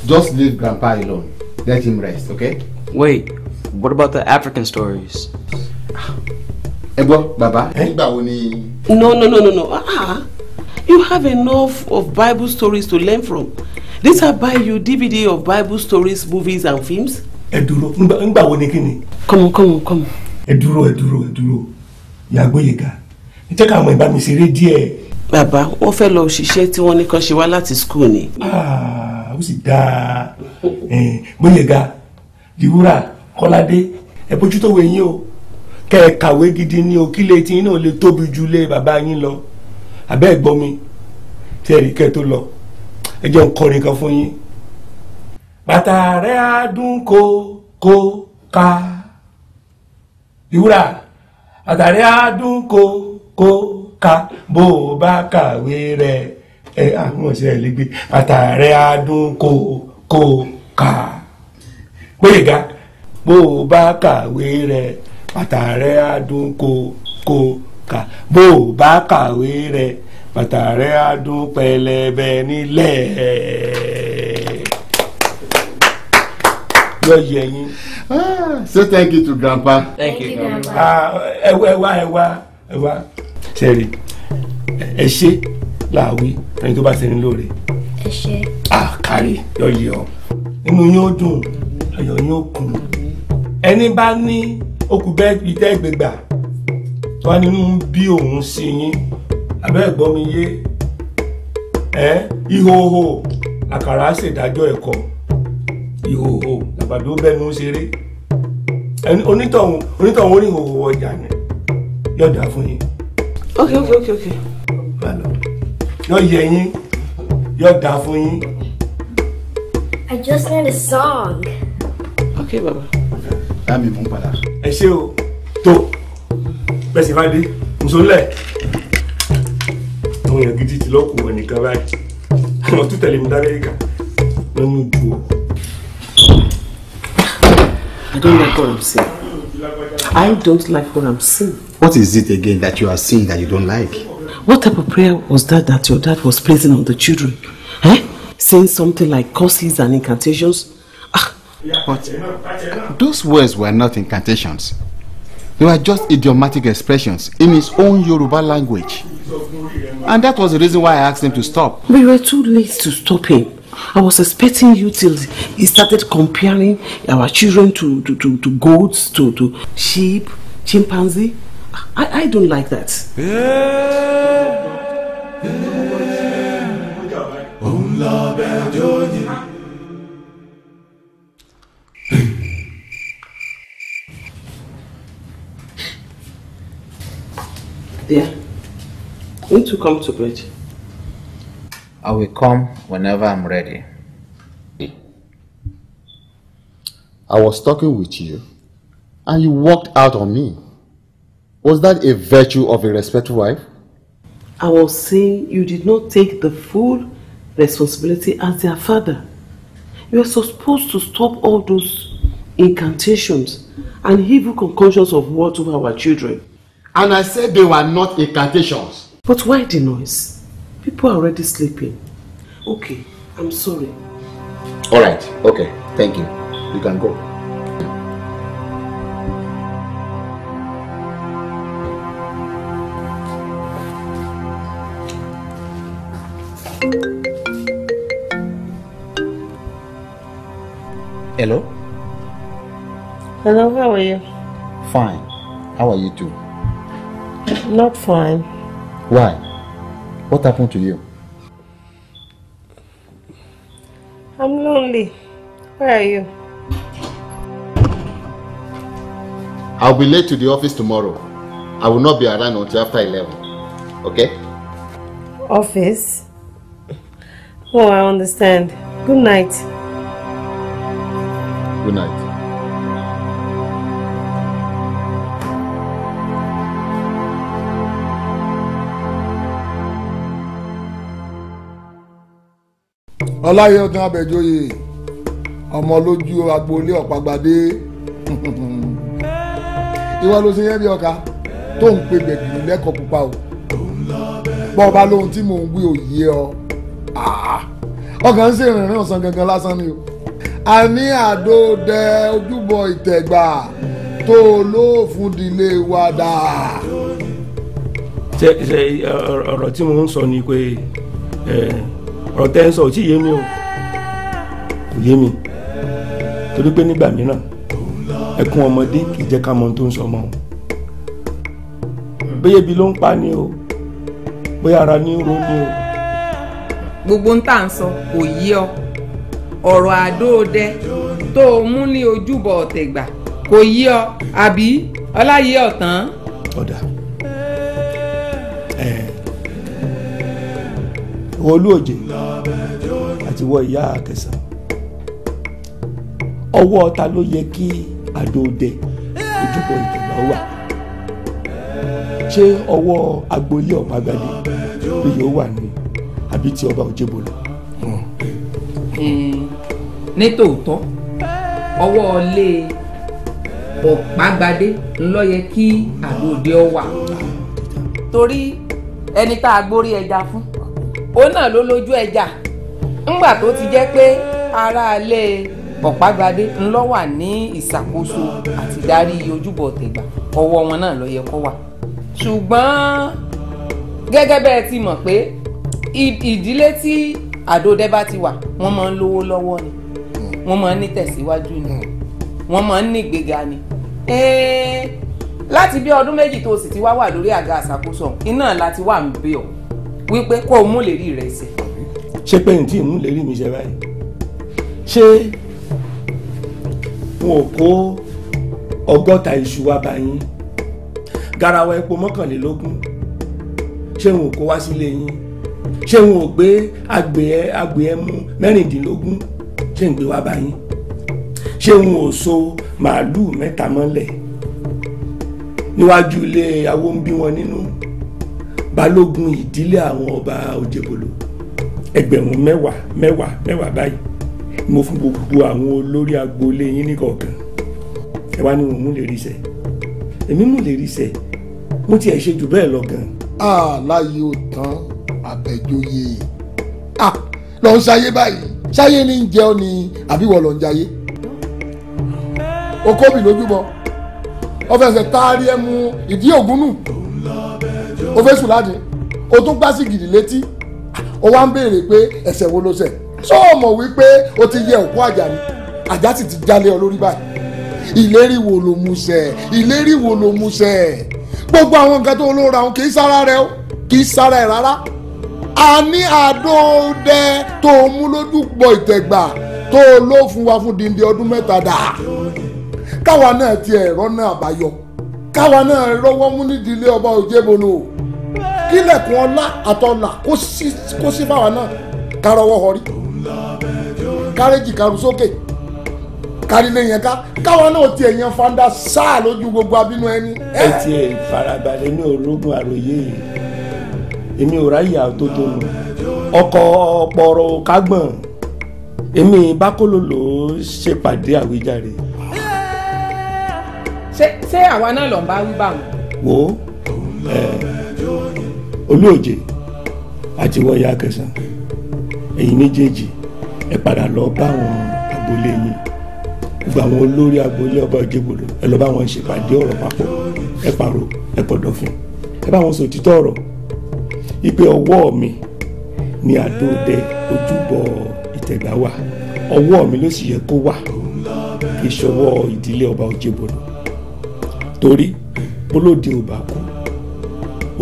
just leave Grandpa alone. Let him rest, okay? Wait, what about the African stories? Ebo, Baba, nígbà wo ni? No. You have enough of Bible stories to learn from. Did I buy you DVD of Bible stories, movies and films? Ẹ dúró, nígbà wo ni kíni? Come on. Ẹ dúró. Ìyá Gbóyèga. Ẹ jẹ́ ká àwọn ìbá mi ṣeré díẹ̀. Bàbá, wọ́n fẹ́ lọ ṣiṣẹ́ tí wọ́n ní kàn ṣe wá láti school ni. Ó sì dáa. Gbóyèga, Diwúrà, Kọ́ládé, ẹ bójú tó wẹ̀yìn o. Kẹ́ ẹ kàwé gidi ní o, kí ilé tí yín náà lè tóbi ju ilé bàbá yín lọ. Àbẹ́ ẹ̀gbọ́n mi, tí ẹ rí kẹ́ tó lọ. Ẹ jẹ́ n kọrin kan fún yín. Bàtà rẹ̀ á dún kó ká. Diwúrà, bàtà rẹ̀ á dún kó ká bó o bá kàwé rẹ̀ àwọn ọ̀sẹ̀ lè gbé bàtà rẹ̀ á dún kó ká. Gbóyèga, bó o bá kàwé rẹ̀ bàtà rẹ̀ á dún kó ká bó o bá kàwé rẹ̀ bàtà rẹ̀ á dún pẹlẹbẹ nílẹ̀. Yọ yẹ yín. Say thank you to Grandpa. Thank you, Grandpa. Ẹ wá. Sẹ́rí, ẹ ṣe láàwí ẹni tó bá ṣe ní lóore. Ẹ ṣé. Kárí yọ yẹ ọ. Inú yín ó dùn, ayọ̀ yín ó kún. Ẹni bá ní okùn bẹ́ẹ̀ bí tẹ́ gbégbà tó wá nínú bí òun sí yín, abẹ́ ẹ̀gbọ́n mi yé. Ìhòòhò àkàrà ṣèdájọ́ ẹ̀kọ́. Ìhòòhò làbàdo bẹ́nu ṣeré. Onítọ̀hún orí ìhòòhò ọjà ni yóò dá fún yín. Okay. Yóò yẹ yín, yóò dá fún yín. I just learned a song. Okay, Baba. Láàmì mú padà. Ẹ ṣé o, tó bẹ́sẹ̀ bá dé, nsọ́lẹ̀. Àwọn èèyàn gidi ti lọ́kùn wọn nìkan báyìí. Wọ́n tún tẹ̀lé mi dá Amẹ́ríkà lọ́nà ojú o. I don't like what I'm seeing. I don't like what I'm seeing. What is it again that you are seeing that you don't like? What type of prayer was that your dad was placing on the children? Saying something like curses and incantations? But those words were not incantations. They were just idiomatic expressions in his own Yoruba language. And that was the reason why I asked him to stop. We were too late to stop him. I was expecting you till he started comparing our children to goats, to sheep, chimpanzee. I don't like that. Yeah. When to come to bed? I will come whenever I'm ready. I was talking with you and you walked out on me. Was that a virtue of a respectful wife? I was saying you did not take the full responsibility as their father. You are supposed to stop all those incantations and evil concoctions of words over our children. And I said they were not incantations. But why the noise? People are already sleeping. Okay, I'm sorry. All right, okay, thank you. You can go. Hello? Hello, how are you? Fine. How are you too? Not fine. Why? What happened to you? I'm lonely. Where are you? I'll be late to the office tomorrow. I will not be around until after 11. Okay? Office? Oh, I understand. Good night. Good night. Ọláyọ̀dún Abẹ́jọ́yè ọmọ lójú agboolé ọ̀págbádé ìwọ ló ṣe yẹn bí ọkà tó ń pe gbẹ̀gìrì lẹ́kọ̀ọ́ pupa o bọ́ ọba lóhun tí mò ń wí òye ọ ọkàn ń ṣèrìnrìn ọ̀sán gangan lásán ni o a ní àdóòdẹ ojúbọ ìtẹ̀gbà tó lóòfún ìdílé wa dà. ọ̀rọ̀ tí mo ń sọ ni pé ọ̀rọ̀ tẹ́ ń sọ ò tí yé mi o kò yé mi torí pé nígbà mìíràn ẹkún ọmọdé kì í jẹ́ ká mọ ohun tó ń sọ ọmọ o bóyá ebi ló ń pa ni o bóyá ara ní ro ni o. gbogbo ń tà ń sọ kò yí ọ ọ̀rọ̀ àdóòdẹ tó o mú ní ojúbọ ọ̀tẹ̀gbà kò yí ọ àbí ọláyé ọ̀tán. ọ̀dà ìwọ Olúòjé àti ìwọ ìyá Akẹsàn, ọwọ́ ta ló yẹ kí àdóòdẹ ojúbọ ìtẹ̀gbà wà? ṣé ọwọ́ agboolé Ọ̀págbadé ló yóò wà ní àbí ti ọba Òjébólú? ní tòótọ́ ọwọ́ ilé Ọ̀págbadé ńlọ yẹ kí àdóòdẹ ọ wà torí ẹni tá a gbórí ẹja fún òun náà ló lójú ẹja ńgbà tó ti jẹ́ pé aráalé Ọ̀págbadé ńlọ wà ní ìṣàkóso àti darí ojúbọ ọ̀tẹ̀gbà ọwọ́ wọn náà ló yẹ kó wà ṣùgbọ́n gẹ́gẹ́ bẹ́ẹ̀ ti mọ̀ pé ìdílé tí àdóòdẹ bá ti wà wọ́n máa ń lówó lọ́wọ́ ni wọ́n máa ń ní tẹ̀síwájú ni wọ́n máa ń ní ìgbéga ni láti bí ọdún méjì tó sì ti wá wà lórí àga àṣàkóso iná láti wà ń bẹ̀ ọ́ wípé kó o mú lérí rẹ̀ ṣẹ. ṣé pé n tí ì mú lérí mi ṣe báyìí ṣé wọn ò kó 100 iṣu wá bá yín garawa epo 21 ṣé wọn ò kó wá sílé yín ṣé wọn ò gbé àgbẹ̀ ẹmu 16 ṣé ń gbé wá bá yín ṣé wọn ò so màálùú 3 mọ́lẹ̀ níwájú ilé awo ń bí wọn nínú balógun ìdílé àwọn ọba Òjébólú 10,000 báyìí mo fún gbogbo àwọn olórí agboolé yín ní kọ̀ọ̀kan ẹ wá ní wọn mú lè rí iṣẹ́ èmi mú lè rí iṣẹ́ mo ti ẹ̀ ṣe jù bẹ́ẹ̀ lọ gan. láyé ò tán àbẹ̀jòyè lọ ń ṣayé báyìí ṣayé ní ń jẹ ọ ni àbíwọ̀ lọ ń jayé okóbì lójúbọ ó fẹsẹ̀ taari ẹ mú ìdí ògúnnù ó fẹ́ sùn láti ó tún gbá sí gidi létí ó wá ń béèrè pé ẹ̀ṣẹ̀ wo ló ṣẹ̀ sọ mọ̀ wípé ó ti yẹ òkú àjà ni àjà sì ti jálé ọ lórí báyìí ìlérí wo ló mú ṣẹ ìlérí wo ló mú ṣẹ gbogbo àwọn nǹkan tó ló ra òun kì í sára rẹ kì í sára ẹ rárá a ní àdóòdẹ tó mú lójú pọ̀ ìtẹ̀gbà tó ló fún wa fún dìndín ọdún 3 dà káwa náà ti ẹ̀rọ náà àbáyọ káwa náà rọ́wọ́ mú nídìílé ọba Òjébólú kílẹ̀kùn ọlá àtọlà kó sí fáwa náà kárọwọ́ họrí kárẹ́jì karù sókè kárílé yẹn káwa náà ti ẹ̀yàn fanda sáà lójú gbogbo abínú ẹni. ẹ ti ẹ farabalẹ̀ ní ológun àròyé èmi ò ráyà tó tó nù ọkọ̀ ọ̀pọ̀rọ̀ kágbọ̀n èmi bákólò ló ṣèpàdé àwíjàre. ṣé àwa náà lọ ń bá wí bá wọn. wo Olúòjé àti wọ́n Ìyá Akẹsàn ẹ̀yin méjèèjì ẹ padà lọ bá àwọn agboolé yín gbogbo àwọn olórí agboolé ọba Òjébólú ẹ lọ bá wọn ṣèpàdé ọ̀rọ̀ papọ̀ ẹ pàrọ̀ ẹ pọ̀dọ̀fin ẹ bá wọn sọ òtítọ́ ọ̀rọ̀ ipe ọwọ́ mi ni àdóòdẹ ojúbọ ìtẹ̀gbà wà ọwọ́ mi ló sì yẹ kó wà kì í ṣọwọ́ ìdílé ọba Òjébólú torí bólóde ò bá kú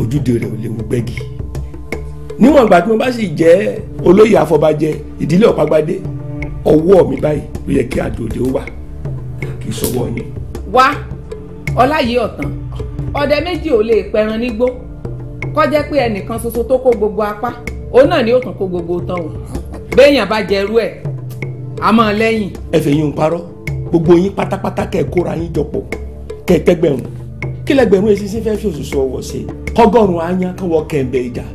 ojúde rẹ̀ ò léwu gbẹ́gi níwọ̀n ìgbà tí mo bá sì jẹ́ olóyè afọbajẹ ìdílé Ọ̀págbadé ọwọ́ mi báyìí ló yẹ kí àdóòdẹ ó wà kì í ṣọwọ́ yín. wá ọláyé ọ̀tán ọdẹ méjì ò lè pẹran nígbó kọjá pé ẹnìkan ṣoṣo tó kó gbogbo apá òun náà ni ó tún kó gbogbo tán o béèyàn bá jẹrú ẹ̀ àmọ́ lẹ́yìn. ẹ fẹ́ yín ń parọ́ gbogbo yín pátápátá kẹ́ ẹ kóra yín jọpọ̀ kẹ́ ẹ tẹ́gbẹ̀rún kí lẹ́gbẹ̀rún èsì sí fẹ́ẹ́ fi òṣùṣù ọwọ́ ṣe kọ́gọ́rùn-ún ányá káwọ́ kẹ̀ǹbẹ̀ ìjà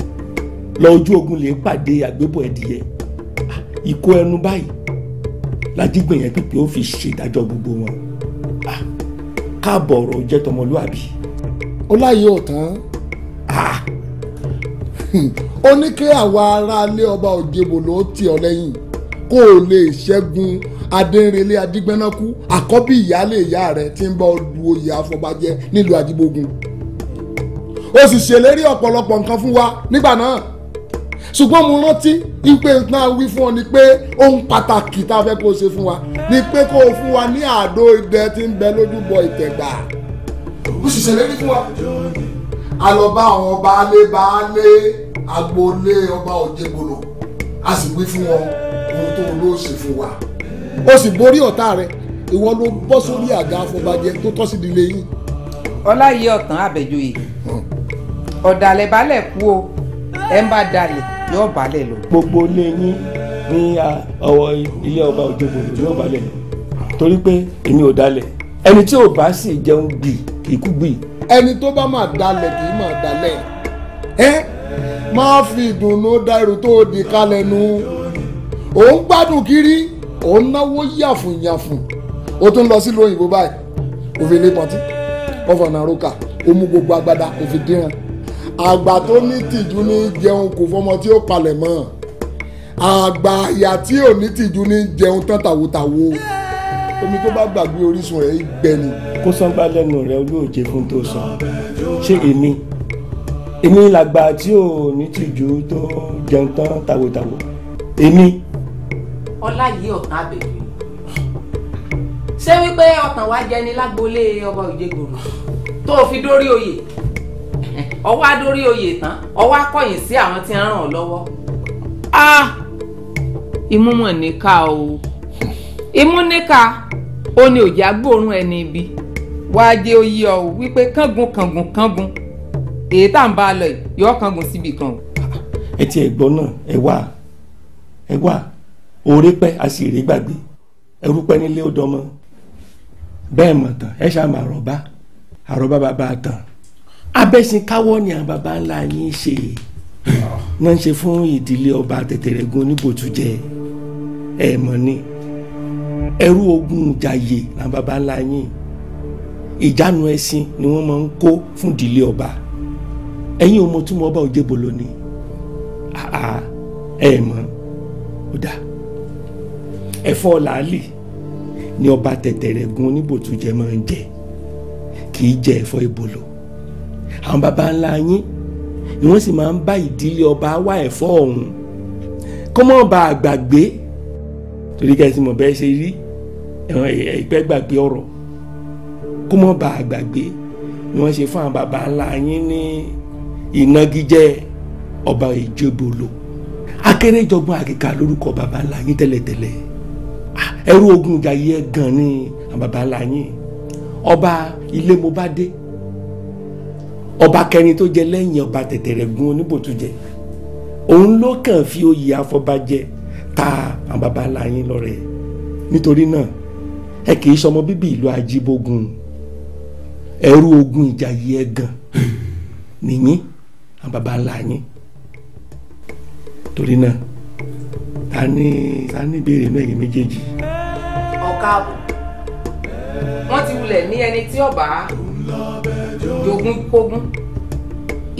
lọ ojú ogun lè pàdé àgbébọ̀ ẹ̀dìyẹ ìkó ẹnu báyìí lájígbìn yẹn pípé ó fi ṣèdájọ́ gbogbo wọn káàbọ̀ ọ̀rọ̀ jẹ́ tọmọlúàbí. ọláyé ọ̀tán ó ní kí àwa aráalé ọba Òjébólú ó tì ọ́ lẹ́yìn kó o lè ṣẹ́gun adẹ́rẹ́lẹ́ adigbẹ́nákú àkọ́bí ìyáálé ìyá rẹ̀ tí ń bá du oyè afọbajẹ nílùú Ajíbógun ó sì ṣèlérí ọ̀pọ̀lọpọ̀ nǹkan fún wa nígbà náà ṣùgbọ́n mo rántí wípé nǹkan wí fún ọ ni pé ohun pàtàkì tá a fẹ́ kó o ṣe fún wa ni pé kó o fún wa ní àdóòdẹ tí ń bẹ lójúbọ ìtẹ̀gbà ó sì ṣèlérí fún wa a lọ bá àwọn baálé agboolé ọba Òjègbòlò a sì wí fún wọn ohun tó ló ṣe fún wa ó sì borí ọ̀tá rẹ̀ ìwọ ló bọ́ sórí àga afọbajẹ tó tọ́ sí ìdílé yín. Ọláyé Ọ̀tàn Àbẹ̀joyè ọ̀dàlẹ̀ balẹ̀ kú o ẹ̀ ń bá dalẹ̀ yóò balẹ̀ lọ. gbogbo ilé yín ní ọwọ́ ilé ọba Òjègbòlò yóò balẹ̀ lọ torí pé èmi ò dalẹ̀ ẹni tí ò bá sì jẹun gbì kì í kú gbì. ẹni tó bá máa dalẹ̀ kì í máa dalẹ̀ máa fi ìdùnnú dàrú tó di kalẹ̀ nu òun gbádùn kiri òun náwó yàfùnyàfùn ó tún lọ sílùú òyìnbó báyìí òfin ilé pọtí ọfọ nàrókà ó mú gbogbo agbádá òfin díràn àgbà tó ní tìjú ní jẹun kò fọmọ tí ó palẹ̀ mọ́ àgbà àyà tí ò ní tìjú ní jẹun tán tàwòtàwò omi tó bá gbàgbé orísun rẹ̀ gbẹni. kó sọ́ngbà lẹ́nu rẹ̀ olóòjé fún tó sọ ṣé èmi làgbà tí ò ní tìjú tó jẹun tán tàwòtàwò èmi. Ọláyé Ọ̀tàn Àbẹ̀joyè ṣé wípé ọ̀tàn wa jẹ ní lágboolé ọba Òjègbòlò tó fi dórí oyè ọwọ́ adórí oyè tán ọwọ́ akọ̀yìn sí àwọn tí ń ràn ọ́ lọ́wọ́. imú mọ̀ níkà o imú níkà ó ní òjá gbóòórùn ẹni ibi wàá jẹ́ oyè ọ wípé kángun èyí tá à ń bá a lọ yìí yọ kángun síbi kan. ẹ ti ẹ̀gbọ́n náà ẹ wá oore pẹ́ a sì rí gbàgbé ẹrú pẹ́ nílé ó dọmọ bẹ́ẹ̀ mọ̀ tán ẹ ṣáà máa àrọ́bá bàbá tán abẹ́sìn káwọ́ ni àwọn baba ńlá yín ṣe náà ń ṣe fún ìdílé ọba Tẹ̀tẹ̀rẹ̀gùn Oníbòtújẹ ẹ mọ̀ ni ẹrú ogun jàyè làwọn baba ńlá yín ìjánu ẹṣin ni wọ́n máa ń kó fún ìdílé ọba ẹ̀yin ò mọ̀ túmọ̀ ọba Òjègbòlò ni ẹ mọ̀ ó dà ẹ̀fọ́ làálì ni ọba Tẹ̀tẹ̀rẹ̀gùn Oníbòtújẹ máa ń jẹ kì í jẹ ẹ̀fọ́ ìbòlò àwọn baba ńlá yín ni wọ́n sì máa ń bá ìdílé ọba wá ẹ̀fọ́ ọ̀hún kó mọ́ bá a gbàgbé torí kẹ́sì mọ̀ bẹ́ẹ̀ ṣe rí ìpẹ́ gbàgbé ọ̀rọ̀ kó mọ́ bá a gbàgbé ni wọ́n ṣe fún àwọn baba ńlá yín ní ìnagijẹ ọba Òjègbòlò Akérèjọgbọ́n Àkìkà lórúkọ baba ńlá yín tẹ́lẹ̀tẹ́lẹ̀ ẹrú ogun jàyè gan ni àwọn baba ńlá yín ọba ilé mo bá dé ọba kẹrin tó jẹ lẹ́yìn ọba Tẹ̀tẹ̀rẹ̀gùn Oníbòtújẹ òun ló kàn fi oyè afọbajẹ ta àwọn baba ńlá yín lọ́rẹ nítorí náà ẹ kì í ṣọmọ bíbí ìlú Ajíbógun ẹrú ogun ìjàyè ẹgàn nìyí àwọn baba ńlá yín torí náà ta ní ìbéèrè mẹ́rin méjèèjì. ọ̀ka àbọ̀ wọ́n ti wulẹ̀ ní ẹni tí ọba jogún kógún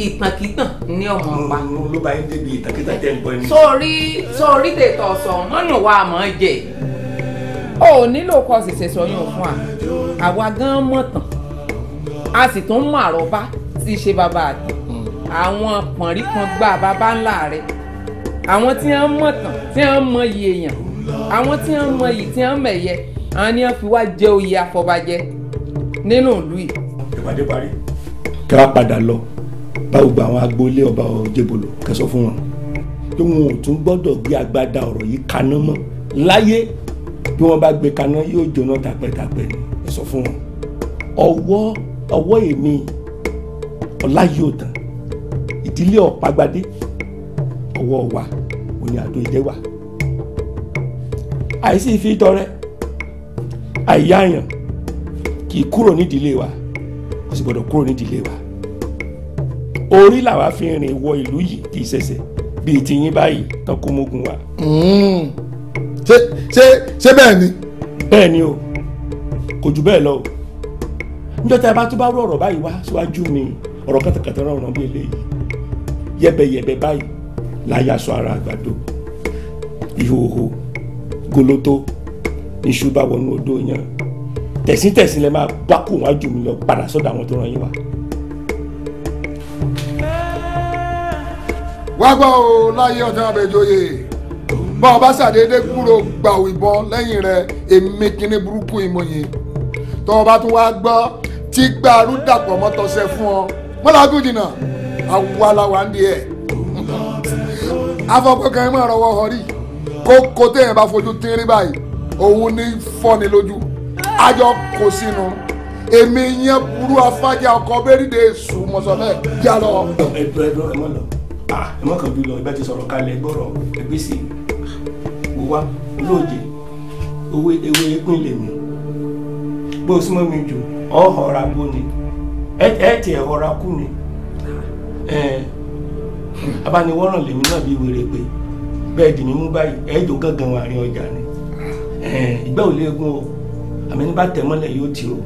ìtànkítàn ní ọmọ ọba. ló bá yín débi ìtànkítàn tẹ́ ń bọ́ ni. sórí tètò ọ̀sán mọ́nù wa mọ̀ jẹ́ o ò nílò kọ́ ṣẹ̀ṣẹ̀ sọyún fún wa àwa gan mọ̀ tán a sì tún mọ àrọ́bá tí í ṣe bàbá àtàn àwọn pọ̀nrí kan gbà bàbá ńlá rẹ̀ àwọn tí wọ́n mọ̀ tán tí wọ́n mọ iye èèyàn àwọn tí wọ́n mọ iyì tí wọ́n mẹ̀yẹ àwọn ni wọ́n fi wá jẹ oyè afọbajẹ nínú ìlú yìí. ìpàdé parí kí wàá padà lọ bá gbogbo àwọn agboolé ọba Òjègbòlò kẹsọ fún wọn pé wọn ò tún gbọ́dọ̀ gbé agbádá ọ̀rọ̀ yìí kaná mọ́ láyé bí wọ́n bá gbé kaná yóò jóná tàpẹ́tàpẹ́ ni ẹ sọ fún wọn ọwọ́ èmi Ọláyé Ọ̀tàn ìdílé Ọ̀págbádé ọwọ́ wa òní Àdó Ìdẹ wà àìsí fi tọrẹ àìyáàyàn kì í kúrò nídìílé wa kò sì gbọdọ̀ kúrò nídìílé wa orí làwa fi rìn wọ ìlú yìí kì í ṣẹ̀ṣẹ̀ bíi tiyín báyìí tán kó mógun wa. ṣé bẹ́ẹ̀ ni. bẹ́ẹ̀ ni o kò jù bẹ́ẹ̀ lọ o níjọ́ tí a bá tún bá rú ọ̀rọ̀ báyìí wá síwájú mi ọ̀rọ̀ kàtàkàtà náà ràn bí eléyìí yẹ̀bẹ̀yẹ̀bẹ̀ báyìí láyàsọ ara àgbàdo ìhòòhò goloto iṣu bá wọnú odò yan tẹ̀síntẹ̀sín lẹ máa bá kó wájú mi lọ padà sọ́dọ̀ àwọn tó ràn yín wá. wá gbọ́ o Láyé Ọ̀tàn Àbẹ̀joyè bá ọba ṣàdédé kúrò gbàù ìbọn lẹ́yìn rẹ̀ èmi kíní burúkú ìmọ̀yìn tó ọba tún wá gbọ́ tí gbàrú dàpọ̀ mọ́tọ́sẹ́ fún ọ mọ́lágùn jìnnà awalawa ń di ẹ̀ afọ́pẹ́ kan ẹ̀ máa rọwọ́ họ rí kókó téèyàn bá fojú tínrín báyìí òun ní fọ́ni lójú àjọ kò sínú èmi yẹn burú afájà ọkọ bẹ́rìndé èṣù mọ̀sán bẹ́ẹ̀ yá lọ. ẹ̀dọ́ ẹ mọ̀ lọ ẹ mọ̀ kàn bí lọ ibà ti sọ̀rọ̀ kalẹ̀ gbọ́rọ̀ ẹgbẹ́ sí i wá lóde ewé eégún lèmi bó súnmọ́ mi jù ọ́ họra bó ni ẹ tiẹ̀ họra kú ni abániwọ́ràn lèmi náà bí wèrè pé bẹ́ẹ̀ dì mí mú báyìí ẹ̀ẹ́dùn gángan àárín ọjà ni ìgbẹ́ ò léegun o àmì ní bá tẹ̀ mọ́lẹ̀ yóò ti o.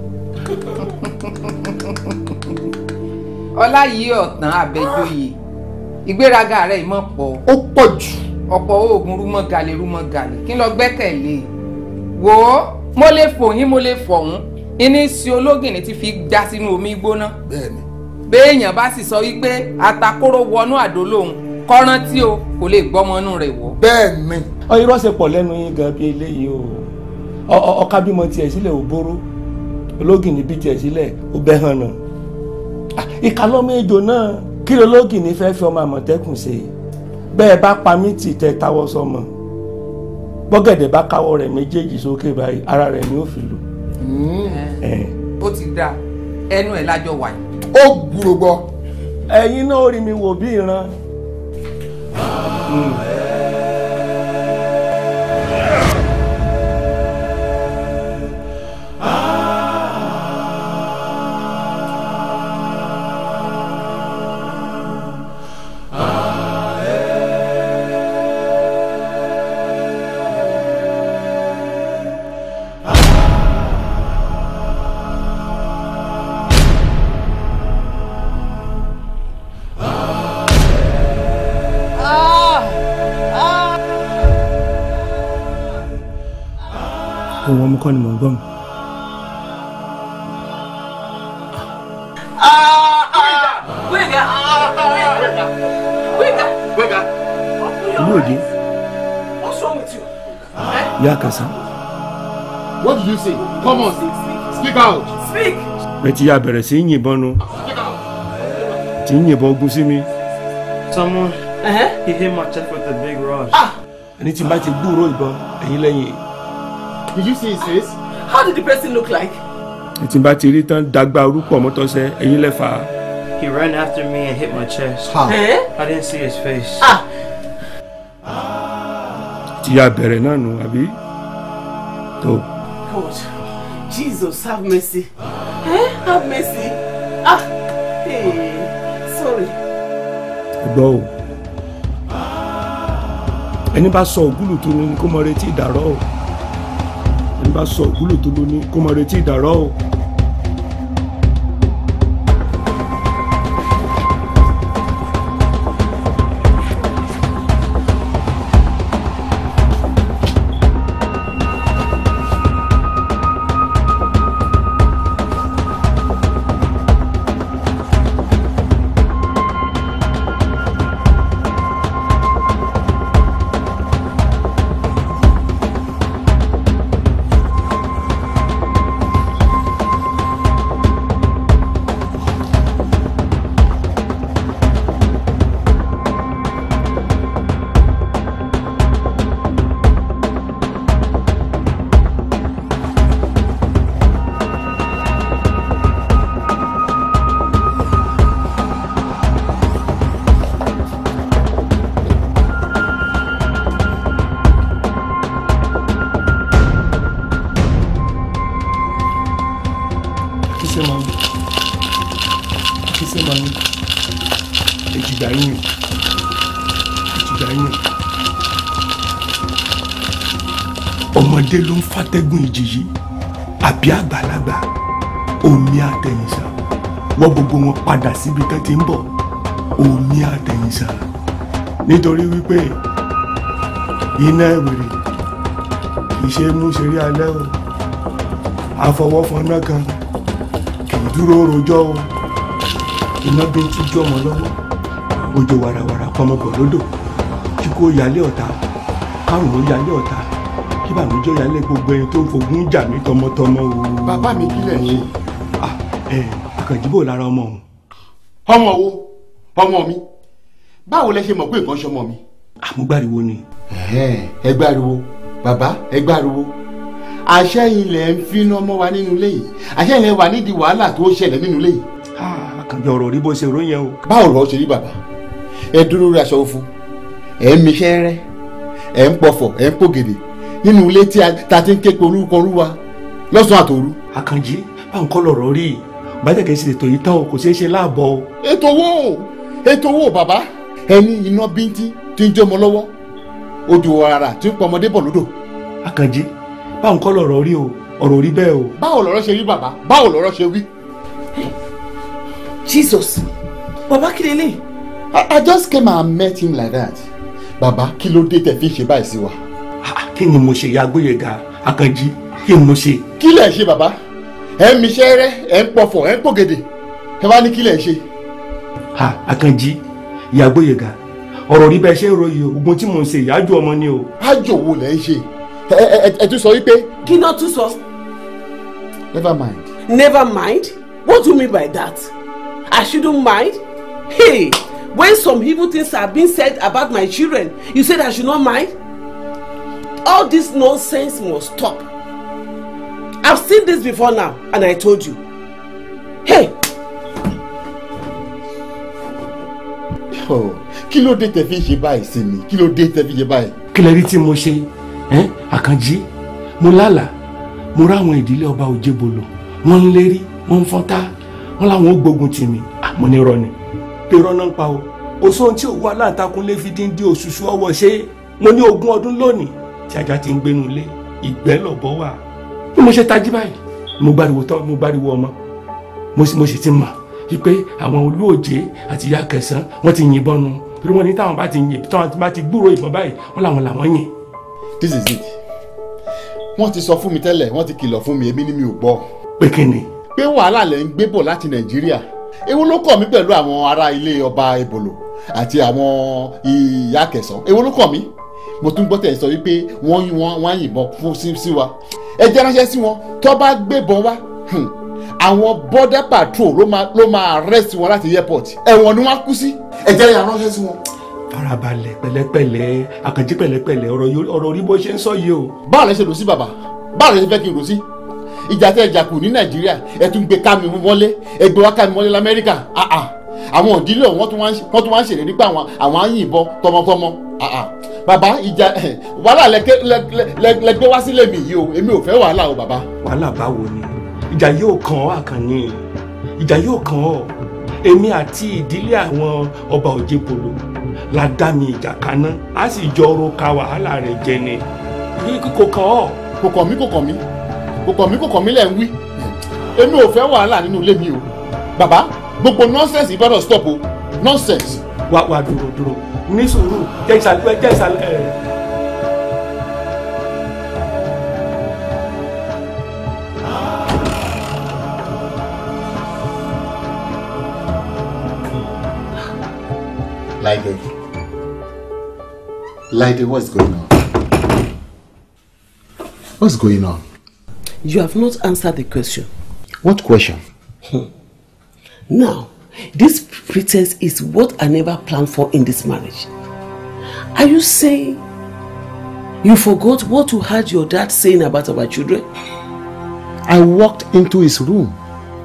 ọlá yìí ọ̀tàn àbẹ̀jọyè ìgbéraga rẹ̀ ìmọ̀ pọ̀. ó pọ̀ jù. ọ̀pọ̀ oògùn rúmọ́ gàlè kí n lọ gbẹ́kẹ̀lé wò ó mo lè fòyín mo lè fọ̀hún iní sí ológìnní ti fi já sínú omi gbóná. bẹ́ẹ̀ni. béèyàn bá sì sọ wípé atakóró wọnú àdó lòun kọ́rántí o kò lè gbọ́mọnú rẹ̀ wọ̀. bẹ́ẹ̀ni. irọ́ ṣe pọ̀ lẹ́nu yín gan bí eléyìí o ọ̀ka bímọ tiẹ̀ sílẹ̀ ò bóró ológìnní bí tiẹ̀ sílẹ̀ ó bẹ́ hàn náà ìkàlọ́mọ ejò náà kí ológìnní fẹ́ fi ọmọ àmọ̀tẹ́kùn ṣe bẹ́ẹ̀ bá pa mí tì tẹ táwọ́ sọmọ bọ́gẹ̀dẹ̀ bá káwọ́ rẹ̀ méjèèjì sókè báyìí ara rẹ̀ ni ó fi lù. ó ti dáa ẹnu ẹ̀ lájọ wà yìí. ó gbúrò gbọ́. ẹ̀yin náà rí mi wò bí ìran. òun ọmọ kọ́ ni mò ń gbọ́ mi. ìlú òde. What's wrong with you? ìyá kàsá. What did you say? Come on, speak out. Speak. ẹ ti yà bẹ̀rẹ̀ sí í yìnbọn nu tí ń yìnbọn ogun sí mi. Someone he hit my chest with a big rod. ẹni tí n bá ti gbúròó ìbọn ẹ̀yìn lẹ́yìn. Did you see his face? How did the person look like? ẹni tí n bá ti rí tán dàgbà orúkọ mọ́tọ́sẹ́ ẹ̀yìn lẹ́fà. He ran after me and hit my chest. I didn't see his face. ti yà bẹ̀rẹ̀ náà nù àbí. tó. God, Jesus, have mercy. Have mercy. Hey, sorry. gbọ́ o ẹni bá sọ ògúlù tó ní kó mọ retí ìdàrọ́ o ẹni bá sọ ògúlù tó ní kó mọ retí ìdàrọ́ o. ọmọdé ló ń fàtẹ́gùn ìjì yìí àbí àgbàlagbà omi àtẹ̀yìnsà wọ́n gbogbo wọn padà síbi tó ti ń bọ̀ omi àtẹ̀yìnsà nítorí wípé iná ìwèrè kì í ṣe mú ṣeré alẹ́ o àfọwọ́fọ́nà kan kì í dúró rojọ́ o iná bí ń tújú ọmọ lọ́wọ́ òjò wàràwàrà pọmọbọ̀ lódò kí kò yálé ọ̀tá kárùn ó yálé ọ̀tá kí bàmíjọ́ yálé gbogbo ẹni tó ń fogún jà mí tọmọtọmọ o. bàbá mi kílẹ̀ ṣe. àkànjíbò lára ọmọ òun. ọmọ wo ọmọ mi báwo lẹ ṣe mọ̀ pé nǹkan ṣọmọ mi. àmúgbàriwo ni. ẹ gbàriwo bàbá ẹ gbàriwo àṣẹyìn lẹ ń finá mọ́ wa nínú ilé yìí àṣẹyìn lẹ wà nídìí wàhálà tó ṣẹlẹ̀ nínú ilé yìí. àkànjọ ọ̀rọ̀ rí bó ṣe ròyìn o. báwo lọ ṣe rí bàbá ẹ dúró rí aṣọ òfu ẹ ń miṣẹ́ rẹ ẹ ń pọ̀fọ̀ ẹ ń pògèdè nínú ilé tí ta ti ń ké pe orúkọ olúwa lọ́sàn-án àtòru. àkànjí báwọn kọ́ lọ̀rọ̀ rí bàjẹ́kẹ́ sì ètò yìí tán o kò ṣeé ṣe láàbọ̀ o. ètò wo bàbá ẹni iná bíntín tí ń jọmọ lọ́wọ́ odò ara tí ń pọmọdé bọ̀ lódò. àkànjí báwọn kọ́ lọ̀rọ̀ rí o ọ̀rọ̀ rí bẹ́ẹ̀ o. báwo lọ̀rọ̀ ṣe rí bàbá báwo lọ̀rọ̀ ṣe wí. Jesus bàbá kí lélẹ̀. I just came and met him like that. bàbá kí ló dé tẹ̀ fi ṣe báyìí sí wa. kí ni mo ṣe ya Gbóyèga àkànjí kí ni mo ṣe. kí lẹ̀ ṣe bàbá ẹ̀ ń miṣẹ́ rẹ ẹ̀ ń pọ̀fọ̀ ẹ̀ ń pògèdè ẹ wá ní kí lẹ̀ ṣe. àkànjí ìyá Gbóyèga ọ̀rọ̀ rí bẹ́ẹ̀ ṣe ń ròyìn ogun tí mò ń ṣe ìyájú ọmọ ni o. ájò wo lẹ̀ ń ṣe ẹ tún sọ wípé. kí náà tún sọ. never mind. Never mind? What do you mean by that? I shouldn't mind? Hey, when some evil things are being said about my children, you said I should not mind? All this nonsense must stop. I've seen this before now, and I told you. Hey! Kí ló dé tẹ́ fi ṣe báyìí sí mi? Kí ló dé tẹ́ fi ṣe báyìí? Kí lẹ rí tí mo ṣe? Àkànjí, mo lálàá, mo ráwọn ìdílé ọba Òjébolo, wọ́n ń lérí, wọ́n ń fọ́ntá, wọ́n láwọn ó gbógun tì mí. Mo ní irọ́ ni. Irọ́ náà ń pa o. Òṣùwọ̀n tí òwú aláǹtakùn lè fi dín dí òṣùṣù ọwọ́ ṣe. Mo ní 20 ọdún lónìí tí ajá ti ń gbénu ilé, ìgbẹ́ lọ̀bọ wà. Bí mo ṣe tají báyìí, mo gbáriwo tán, mo gbáriwo ọmọ. Mo sì ti mọ̀ wípé àwọn Olúòjé àti Ìyá Kẹsàn wọ́n ti yìnbọn nu. Torí wọ́n ní táwọn bá ti yìn, táwọn bá ti gbúròó ìbọn báyìí, wọ́n làwọn yìn. This is it. Wọ́n ti sọ fún mi tẹ́lẹ̀, wọ́n ti kìlọ̀ fún mi, èmi ni mi ò gbọ́. Pé kí ni? Pé wàhálà lẹ̀ ń gbé bọ̀ láti Nàìjíríà. Èwo ló kàn mí pẹ̀lú àwọn ará ilé ọba Ebolo àti àwọn Ìyá Kẹsàn. Èwo ló kàn mí? Mo tún gbọ́ tẹ̀ sọ wípé wọ́n yìnbọn fún sí wa. Ẹ jẹ́ ránṣẹ́ sí wọn, tó bá gbébọn wá. Àwọn border patrol ló máa arrest wọn láti airport. Ẹ̀wọ̀n ni wọ́n kú sí. Ẹ jẹ́ ránṣẹ́ sí wọn. Farabalẹ̀ pẹ̀lẹ́pẹ̀lẹ́ Àkànjí pẹ̀lẹ́pẹ̀lẹ́ ọ̀rọ̀ orí bó ṣe ń sọ yìí o. Báwo lẹ ṣe lò sí bàbá? Báwo lẹ ṣe fẹ́ kí n rò sí? Ìjà tẹ́ ìjà kù ní Nàìjíríà ẹ tún gbé ká mi mọ́lé ẹ gbé wá ká mi mọ́lé l'Amẹ́ríkà. Àwọn ìdílé wọ́n tún wá ń ṣèlérí pé àwọn á yìnbọn tọmọtọmọ. Bàbá ìjà wàhálà lẹ gbé wá sílé mi yìí o èmi ò fẹ́ wàhálà o bàbá. Wàhálà báwo ni? Ìjà yóò kàn ọ́ Àkànní, ìjà yóò kàn ọ́. Èmi àti ìdílé àwọn ọba Òjébolo la dá mi ìjà kaná a sì jọ ro ka wàhálà rẹ̀ jẹ ni. Kò kàn ọ́. Kò kàn mí lẹ̀ ń wí. Èmi ò fẹ́ wàhálà nínú ilé mi o. Bàbá gbogbo nonsense ìbádọ̀ stop o nonsense. Wà dúró ní sùúrù jẹ́ ìsàlẹ̀. Laide, what's going on? What's going on? You have not answered the question. What question? Now, this pretense is what I never planned for in this marriage. Are you saying you forgot what you heard your dad saying about our children? I walked into his room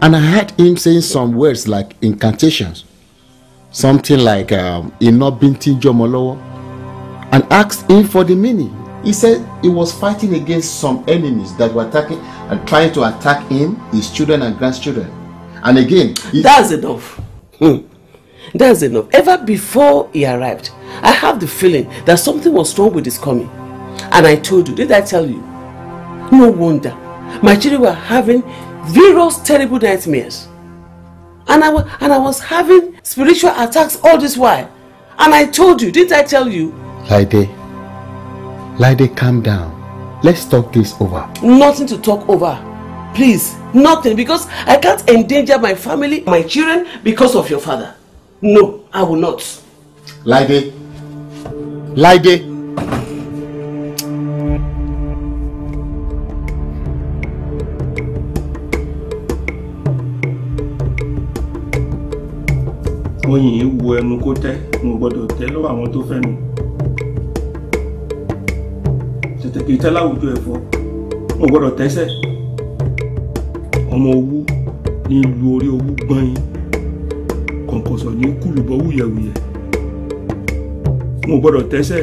and I heard him saying some words like incantations. Something like Ino Binti Jomolowo, and asked him for the meaning. He said he was fighting against some enemies that were attacking and trying to attack him, his children and grandchildren. And again, that's enough. That's enough. Ever before he arrived, I have the feeling that something was wrong with his coming. And I told you, did I tell you? No wonder. My children were having various terrible nightmares. And I was having spiritual attacks all this while. And I told you, didn't I tell you? Laide, calm down. Let's talk this over. Nothing to talk over. Please, nothing. Because I can't endanger my family, my children, because of your father. No, I will not. Laide. oyin wo ẹnu kó tẹ́ mo gbọ́dọ̀ tẹ́ lọ́wọ́ àwọn tó fẹ́ nu tètè kì í tẹ́ láwùjọ ẹ̀fọ́ mo gbọ́dọ̀ tẹ́sẹ̀ ọmọ owú ní ìlú orí owú gbọ́n kọ̀ǹkọ̀sọ̀ ní kùlùbọ̀ wúyẹ̀wúyẹ̀ mo gbọ́dọ̀ tẹ́sẹ̀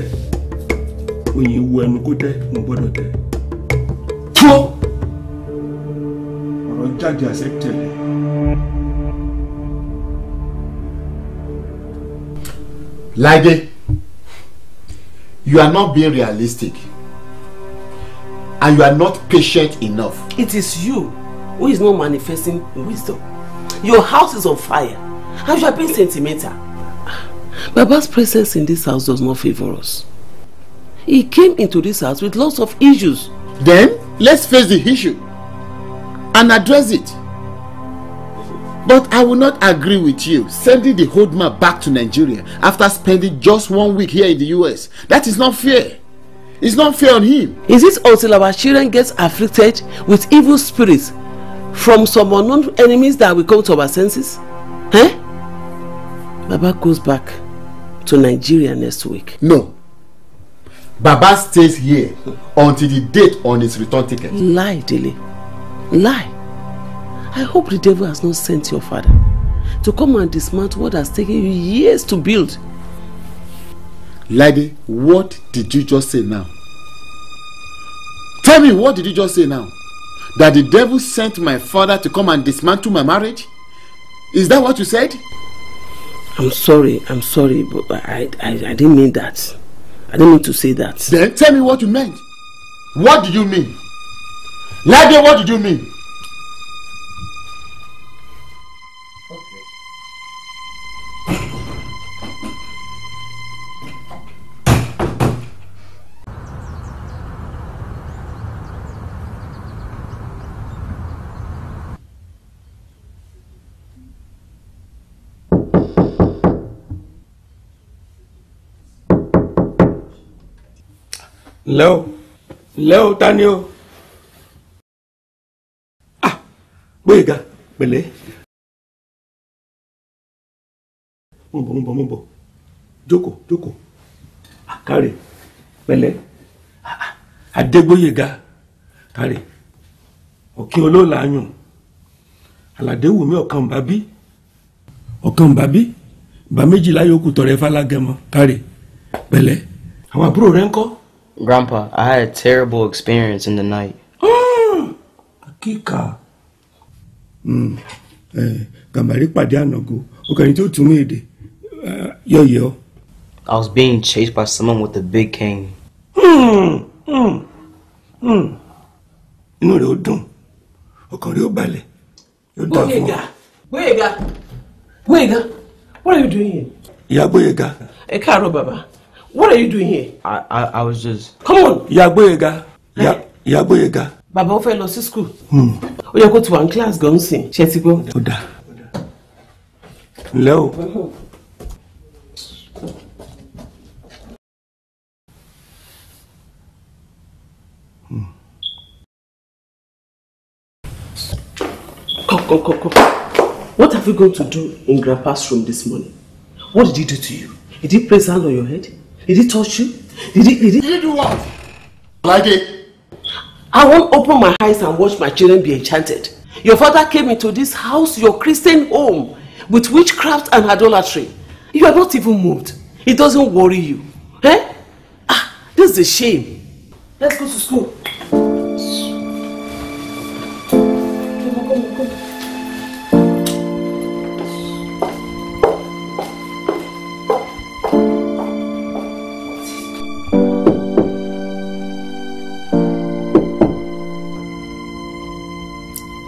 oyin wo ẹnu kó tẹ́ mo gbọ́dọ̀ tẹ́ tó ọ̀rọ̀ jáde àṣẹ tẹ̀lé. Lade, you are not being realistic and you are not patient enough. It is you who is not manifesting wisdom. Your house is on fire and you are being sentimental. Baba's presence in this house does not favor us. He came into this house with lots of issues. Then, let's face the issue and address it. But I will not agree with you sending the old man back to Nigeria after spending just 1 week here in the US. That is not fair. It's not fair on him. Is it until our children get afflicted with evil spirits from some unknown enemies that we come to our senses? Eh? Baba goes back to Nigeria next week. No. Baba stays here until the date on his return ticket. Lie, Dele. Lie. I hope the devil has not sent your father to come and dismantle what has taken you years to build. Lady, what did you just say now? Tell me, what did you just say now? That the devil sent my father to come and dismantle my marriage? Is that what you said? I'm sorry, but I didn't mean that. I didn't mean to say that. Then tell me what you meant. What did you mean? Lady, what did you mean? Leo Daniel. Ah, Gbóyèga, pẹ̀lẹ́. Mo bọ̀. Jókòó. Káre, pẹ̀lẹ́. Adégbóyèga, káre. Ọ̀kín olóòlà yùn. Àlàdé wù mí ọ̀kan bàbí. Bà méjìlá yòókù tọrẹ fálágẹmọ, káre. Pẹ̀lẹ́. Àwọn àbúrò rẹ̀ ńkọ́? Grandpa, I had a terrible experience in the night. Akíkà. Gàmbàrí pàdé ànàgó. Ọkàrin tí ó tún mú èdè. Yọ̀yọ̀. I was being chased by someone with a big cane. Inú rẹ̀ ó dùn. Ọkàn rẹ̀ ó balẹ̀. Gbóyèga, what are you doing here? Ìyá Gbóyèga. Ẹ káàárọ̀ bàbá. What are you doing here? I was just... Come on! Ìyá Gbóyèga. Bàbá ó fẹ́ lọ sí school. Ó yẹ kó ti wà ní class gan sìn. Ṣé ti gbọ́? Ó dáa. Ǹlẹ́ o. Come. What have you gone to do in Grandpa's room this morning? What did he do to you? Did he place hand on your head? Did he touch you? Did he do what? Like it? I won't open my eyes and watch my children be enchanted. Your father came into this house, your Christian home, with witchcraft and idolatry. You are not even moved. It doesn't worry you. Eh? This is a shame. Let's go to school. Come.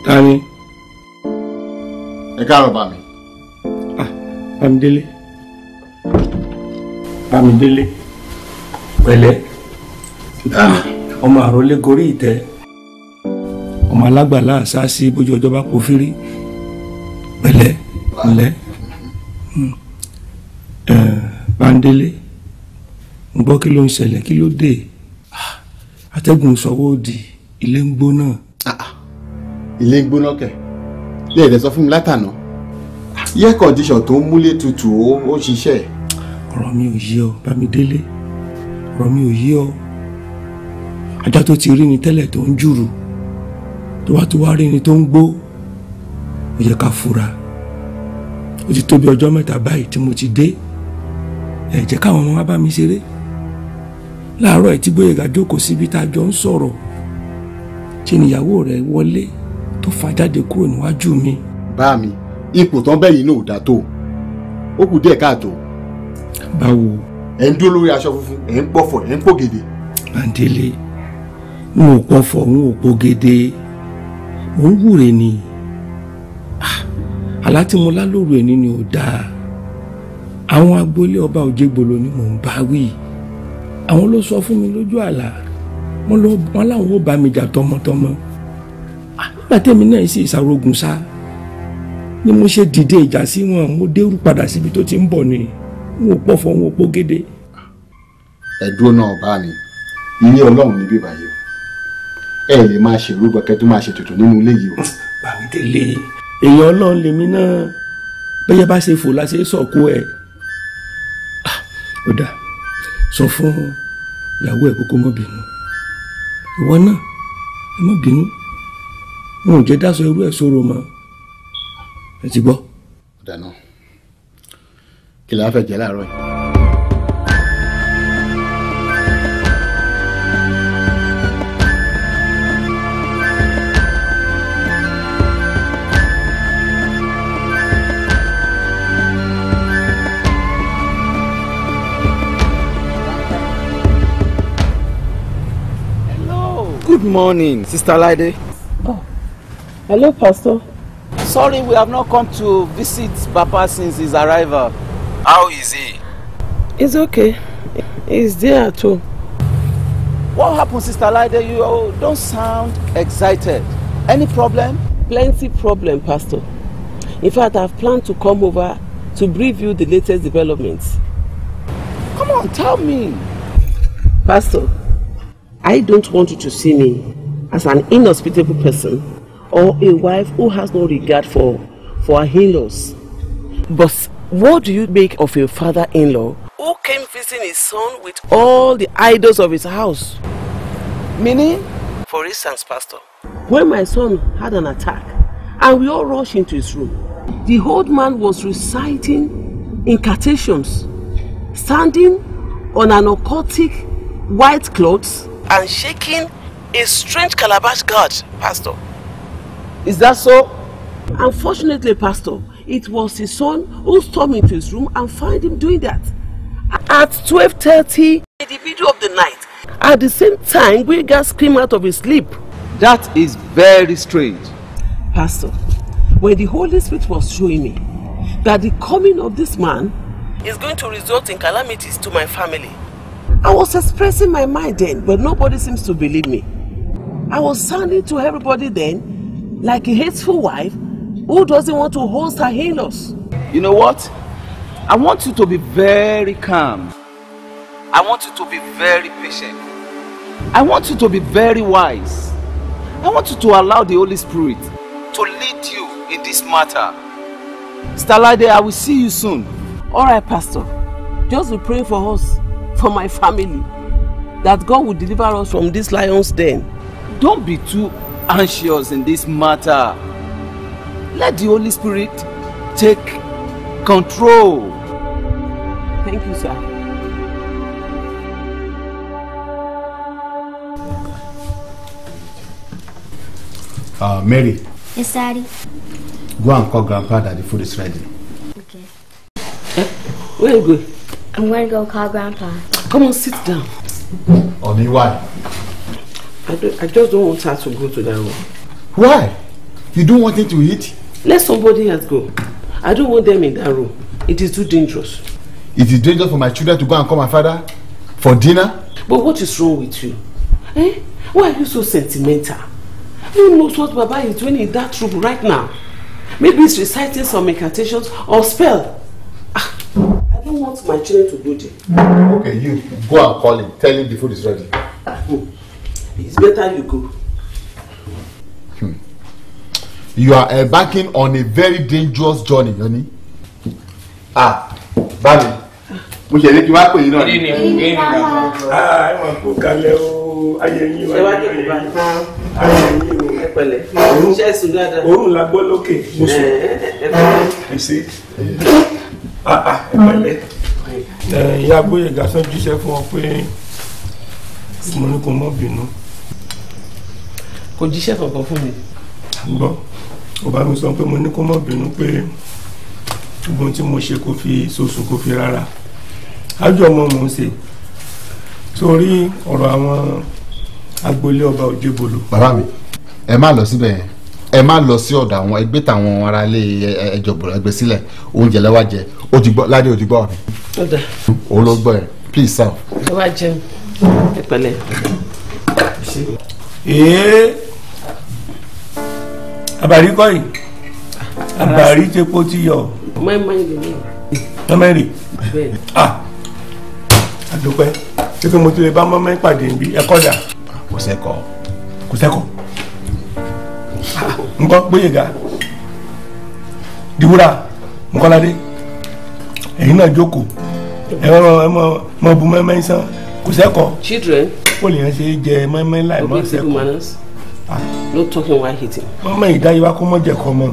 Tani. Ẹ káàárọ̀ bá mi. Bámidélé. Pẹ̀lẹ́. Ọmọ àrólé gorí ìtẹ́. Ọmọ alágbàlá àṣà sí bójú ọjọ́ bá kò fírí. Pẹ̀lẹ́. Bámidélé. Ń gbọ́ kí ló ń ṣẹlẹ̀, kí ló dé? Atẹ́gùn sọwọ́ òdì, ilé ń gbóná. Ilé ń gbóná kẹ̀. Lé ẹ̀dẹ̀ sọ fún mi látànà. Air condition tó múlé tutù ó ṣiṣẹ́. Ọ̀rọ̀ mi ò yé ọ, Bámidélé. Ọ̀rọ̀ mi ò yé ọ. Ajá tó ti rí ni tẹ́lẹ̀ tó ń jùrù. Tó wá rí ni tó ń gbó. Ó yẹ ká fura. Ó ti tó bí ọjọ́ mẹ́ta báyìí tí mo ti dé. Ẹ jẹ́ káwọn ọmọ wa bá mi ṣeré. Láàárọ̀ ẹ̀ tí Gbóyèga jókòó síbi tá a jọ ń sọ̀rọ̀. Ṣé níyàwó rẹ̀ wọlé tó fà jáde kúrò níwájú mi. Bá mi, ipò tán bẹ́yìn náà ò dá tó. Ó kù díẹ̀ káàtó. Báwo? Ẹ̀ ń dúró lórí aṣọ funfun, ẹ̀ ń pọ̀fọ̀, ẹ̀ ń pògèdè. Bándélé, n ò pọ̀fọ̀, n ò pògèdè. Mo ń wúre ni. Àlá tí mo lá lóru ẹni ni ò dáa. Àwọn agboolé ọba Òjégbòlò ni mò ń bá wí. Àwọn ló sọ fún mi lójú àlá. Wọ́n láwọn ò bá mi jà tọmọtọmọ. Nígbà tẹ́mi náà sì ìsàrógun sá ni mo ṣe dìde ìjà sí wọn, mo dérú padà síbi tó ti ń bọ̀ ni. N ò pọ̀fọ̀, n ò pògèdè. Ẹ̀dúró náà bá mi, ilé Ọlọ́run níbí báyìí o. Ẹ lè máa ṣe ìrúbọ kẹ́ tó máa ṣe tuntun nínú ilé yìí o. Bámidélé, èèyàn Ọlọ́run lèmi náà. Bẹ́yẹ bá ṣe fò láṣẹ sọ̀kú ẹ̀. Ó dà, sọ fún ìyàwó ẹ̀ kókó mọ́ bínú. Ìwọ náà, ẹ má bínú. N ò jẹ́ dáṣọ irú ẹ̀ sóró mọ́. Ẹ ti gbọ́. Ó dà náà. Kí la fẹ́ jẹ láàárọ̀ yìí? Good morning, Sister Laide. Oh, hello, Pastor. Sorry, we have not come to visit Papa since his arrival. How is he? It's okay. He's there at home. What happened, Sister Laide? You don't sound excited. Any problem? Plenty problem, Pastor. In fact, I've planned to come over to brief you the latest developments. Come on, tell me. Pastor, I don't want you to see me as an inhospitable person or a wife who has no regard for her in-laws. But what do you make of a father-in-law who came visiting his son with all the idols of his house? Meaning? For instance, Pastor, when my son had an attack and we all rushed into his room, the old man was reciting incantations, standing on an occultic white cloth and shaking a strange calabash god, Pastor. Is that so? Unfortunately, Pastor, it was his son who stormed into his room and found him doing that. At 12:30 in the middle of the night, at the same time, Gbénga screamed out of his sleep. That is very strange. Pastor, when the Holy Spirit was showing me that the coming of this man is going to result in calamities to my family, I was expressing my mind then, but nobody seems to believe me. I was sounding to everybody then like a hateful wife who doesn't want to host her in-laws. You know what? I want you to be very calm. I want you to be very patient. I want you to be very wise. I want you to allow the Holy Spirit to lead you in this matter. Sister Laide, I will see you soon. All right, Pastor. Just be praying for us, for my family, that God will deliver us from this lion's den. Don't be too anxious in this matter. Let the Holy Spirit take control. Thank you, sir. Mary. Yes, Daddy. Go and call Grandpa that the food is ready. Okay. Where are you going? I'm going to go call Grandpa. Come on, sit down. Omi, why? I just don't want her to go to that room. Why? You don't want him to eat? Let somebody else go. I don't want them in that room. It is too dangerous. It is dangerous for my children to go and call my father for dinner? But what is wrong with you? Eh? Why are you so sentimental? Who knows what Baba is doing in that room right now? Maybe he's reciting some incantations or spell. I don't want my children to go there. Okay, you go and call him. Tell him the food is ready. It's better you go. You are embarking on a very dangerous journey, Yoni. Bámi, mo ṣe ní kí wá pè yín náà. Ẹ máa kó kalẹ̀ o, ayé yín wá. Ẹ pẹ̀lẹ́. Ṣé sùn dáadáa? Òórùn la gbọ́ lókè. Mo sùn. Ẹ ṣe. Ẹ pẹ̀lẹ́. Ìyá Gbóyèga sọ jíṣẹ́ fún ọ pé mo ní kó má bínú. Kò jíṣẹ́ kankan fún mi. Gbọ́, ó bá mi sọ pé mo ní kó má bínú pé gbogbo tí mo ṣe kò fi sòsùn kò fi rárá. Ájọ ọmọ mò ń ṣe. Sórí ọ̀rọ̀ àwọn agboolé ọba Òjébolo. Bàbá mi, ẹ má lọ síbẹ̀ yẹn. Ẹ má lọ sí ọ̀dọ̀ àwọn ẹgbẹ́ tàwọn ará ilé ẹjọ́ bọ̀rọ̀ ẹgbẹ́ sílẹ̀. Oúnjẹ lẹ́wà jẹ. Ó ti gbọ́ Ládé ó ti gbọ́ mi. Ó dà. Òun ló gbọ́ ẹ. Please serve. Ẹ wá jẹun. Ẹ pẹ̀lẹ́. Àbàrí kọ́ yìí. Àbàrí tepo ti yọ. Mọ́ẹ́mọ́ẹ́ lè ní. Mọ́mẹ́rì. Bẹ́ẹ̀. Àdúpẹ́. Ṣé pé mo ti lè bá mọ́mẹ́ pàdé níbí ẹ̀kọ́ dà? Kò sẹ́kọ̀. Kò sẹ́kọ̀. Ń gbọ́ Gbóyèga. Dìwúrà Nkọ́ládé. Ẹ̀yin náà jókòó. Ẹ mọ bu mọ́mẹ́ sán. Kò sẹ́kọ̀. Children. Ó lè yẹn ṣe jẹ mọ́mẹ́ láì mọ́ sẹ́kọ̀. No talking while eating. Mọ́mẹ́ ìdáyíwá kó mọ́ jẹ kọ́ mọ́.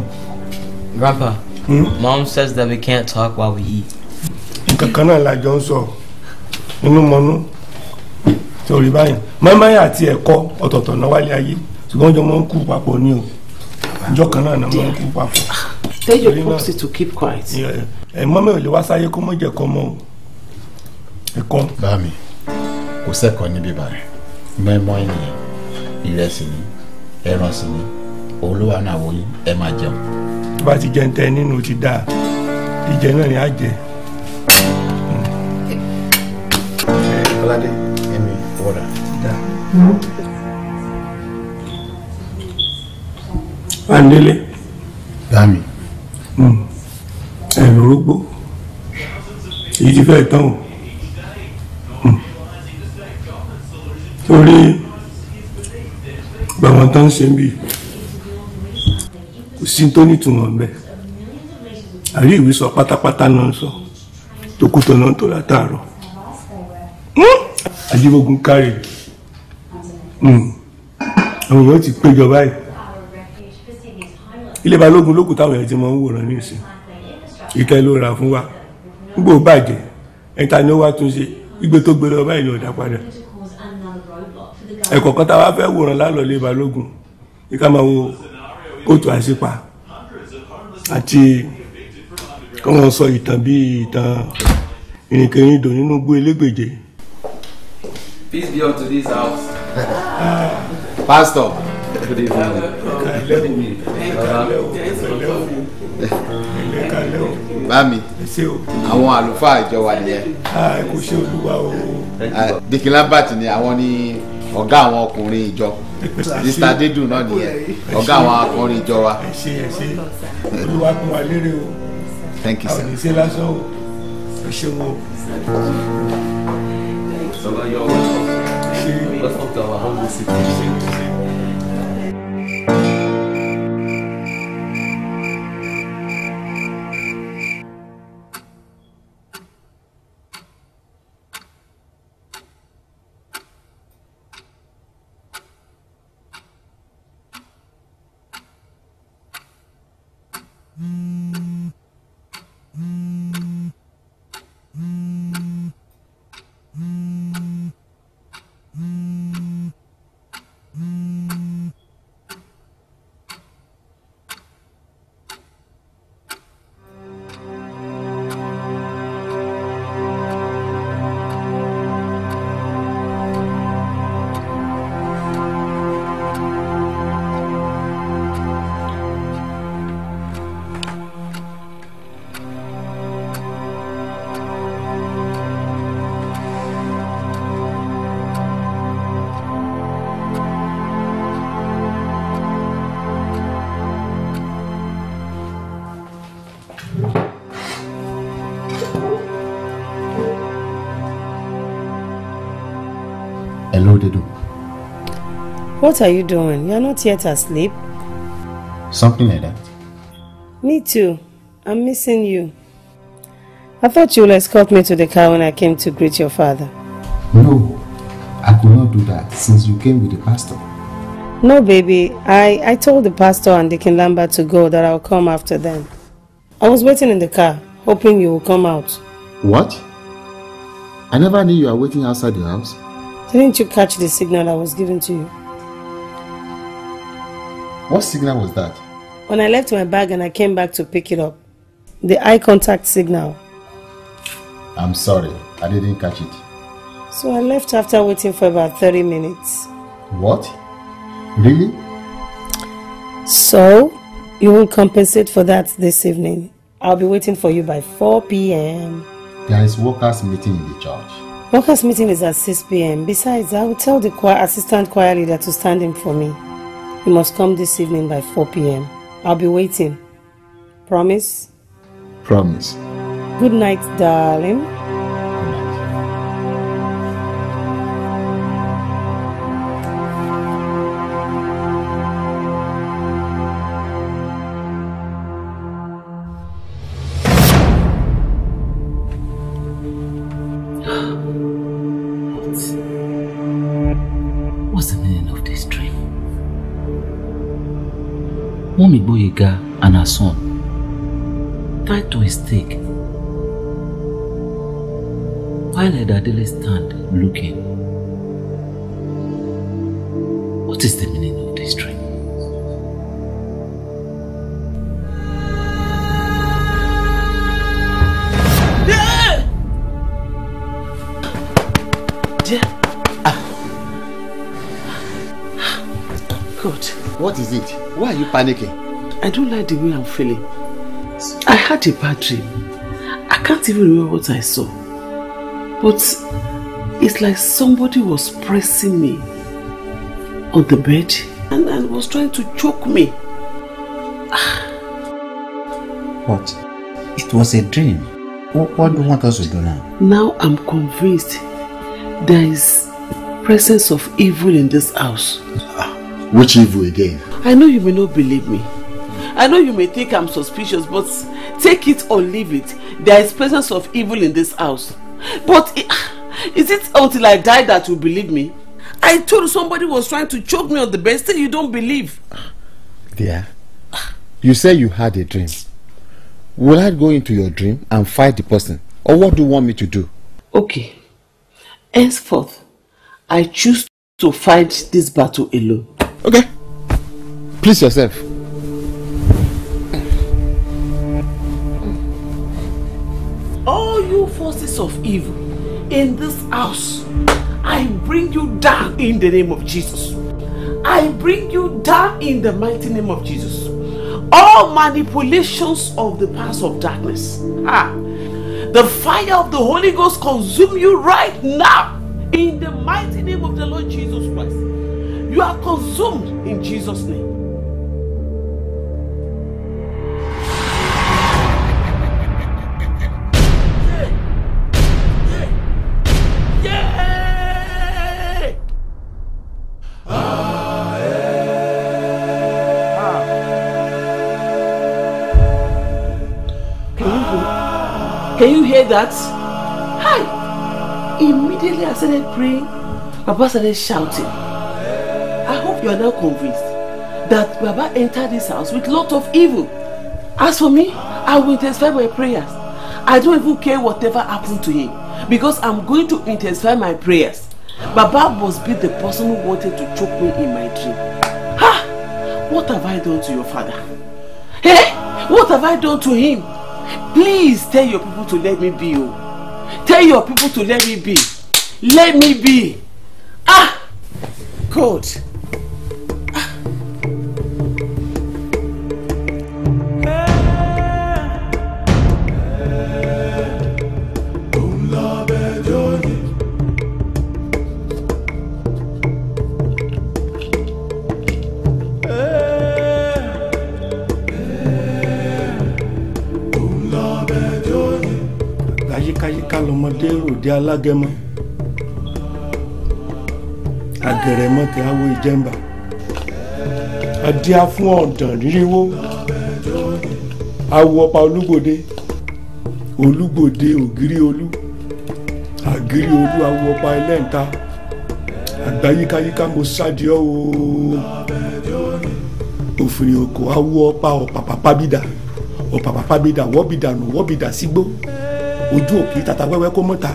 Grandpa, Mom says that we can't talk while we eat. Nǹkan kan náà la jọ ń sọ nínú mọ́nú torí báyìí mọ́mọ́ àti ẹ̀kọ́ ọ̀tọ̀ọ̀tọ̀ náà wálé ayé ṣùgbọ́n jọ máa ń kú papọ̀ ní o ìjọ kan náà máa ń kú papọ̀. Tell your popsy to keep quiet. Mọ́mọ́ ò lè wá sáyé kó mọ́ jẹ́ kọ́ mọ́ o ẹ̀kọ́. Bámi, kò sẹ́kọ̀ọ́ níbí báyìí. Mọ́ẹ́mọ́ ènìyàn, ìrẹsì ni, ẹran sì ni, olówó náà wò yín, ẹ máa jẹun. Tó bá ti jẹ ń tẹ nínú ti dáa, ìjẹ náà ni á jẹ. Ọládé, ẹ̀mí wọ́dà. Andele. Bámi. Ẹ̀rù rógbó. Èyí ti fẹ́ tán o. Torí gbàwọn tán ṣe ń bì kò sí tó nítumọ̀ ń bẹ. Àrí ìwé sọ pátápátá náà sọ. Tòkútọ̀ náà tó látàárọ̀. Ajíbógun kárì. Àwọn èèyàn ti péjọ báyìí. Ilé Balógun lókù táwọn èèyàn ti máa ń wòran ní ìsìn. Ìtẹ́ ló ra fún wa. Nígbò bàjẹ́, ẹ̀ta ni ó wá tún ṣe. Gbígbé tó gbé lọ báyìí ni ọ̀dà padà. Ẹ̀kọ́ kan táwa fẹ́ wòran lálọ́ Ilé Balógun. Ìka máa wo kóòtù àṣepa. Àti kí wọ́n sọ ìtàn bí ìtàn ìrìnkèrindò nínú gbó elégbèje. Peace be unto this house. Pastor. Good evening. Bámi, àwọn àlùfáà ìjọ wa nìyẹn. Kò ṣe Olúwa o. Dikin Lambert ni àwọn ní ọ̀gá àwọn ọkùnrin ìjọ. Mr. Dedu náà nìyẹn, ọ̀gá àwọn ọkùnrin ìjọ wa. Ẹ ṣé. Olúwa kún wa lérè o. Thank you, sir. Àwọn ìṣe lásán o. Ẹ ṣeun o. So you're welcome. Let's talk to our humble city. Hello, Dedu. What are you doing? You're not yet asleep. Something like that. Me too. I'm missing you. I thought you would escort me to the car when I came to greet your father. No, I could not do that since you came with the pastor. No, baby. I told the pastor and Deacon Lambert to go, that I'll come after them. I was waiting in the car, hoping you would come out. What? I never knew you were waiting outside the house. Didn't you catch the signal I was giving to you? What signal was that? When I left my bag and I came back to pick it up. The eye contact signal. I'm sorry, I didn't catch it. So I left after waiting for about 30 minutes. What? Really? So, you will compensate for that this evening. I'll be waiting for you by 4 p.m. There is workers' meeting in the church. Workers' meeting is at 6 p.m. Besides, I will tell the assistant choir leader to stand in for me. You must come this evening by 4 p.m. I'll be waiting. Promise? Promise. Good night, darling. What's the meaning of this dream? Mommy Boyega and her son tied to a stake while Edadele stand looking. What is the meaning of this dream? God. What is it? Why are you panicking? I don't like the way I'm feeling. I had a bad dream. I can't even remember what I saw. But it's like somebody was pressing me on the bed and was trying to choke me. What? It was a dream. What do you want us to do now? Now I'm convinced there is presence of evil in this house. Which evil again? I know you may not believe me. I know you may think I'm suspicious, but take it or leave it. There is presence of evil in this house. But is it until I die that you believe me? I told somebody was trying to choke me on the bed, still you don't believe. Dear, you say you had a dream. Will I go into your dream and fight the person? Or what do you want me to do? Okay. Henceforth, I choose to fight this battle alone. Okay. Please yourself. All you forces of evil in this house, I bring you down in the name of Jesus. I bring you down in the mighty name of Jesus. All manipulations of the powers of darkness, the fire of the Holy Ghost consume you right now in the mighty name of the Lord Jesus Christ. You are consumed in Jesus' name. Can you hear that? Hi! Immediately I started praying, Baba started shouting. I hope you are now convinced that Baba entered this house with a lot of evil. As for me, I will intensify my prayers. I don't even care whatever happened to him, because I'm going to intensify my prayers. Baba must be the person who wanted to choke me in my dream. Ha! What have I done to your father? Hey! What have I done to him? Please tell your people to let me be. Oh. Tell your people to let me be. Let me be. God. Ayíkáyíká lọmọdé ròde alágẹmọ agẹrẹmọ tẹ awo ìjẹmbà adíá fún ọ̀dàn ríríwó awo ọba olúgbòde olúgbòde ògiri olú àgírí olú awo ọ̀pá ẹlẹ́ǹta àgbáyíkáyíká mo sáde ọ́ o òfìrí oko awo ọ̀pá ọ̀pàpàpàbídà ọ̀pàpàpàbídà wọ́bìdà sígbó ojú òkè tata wẹ́wẹ́ kó mọ́ta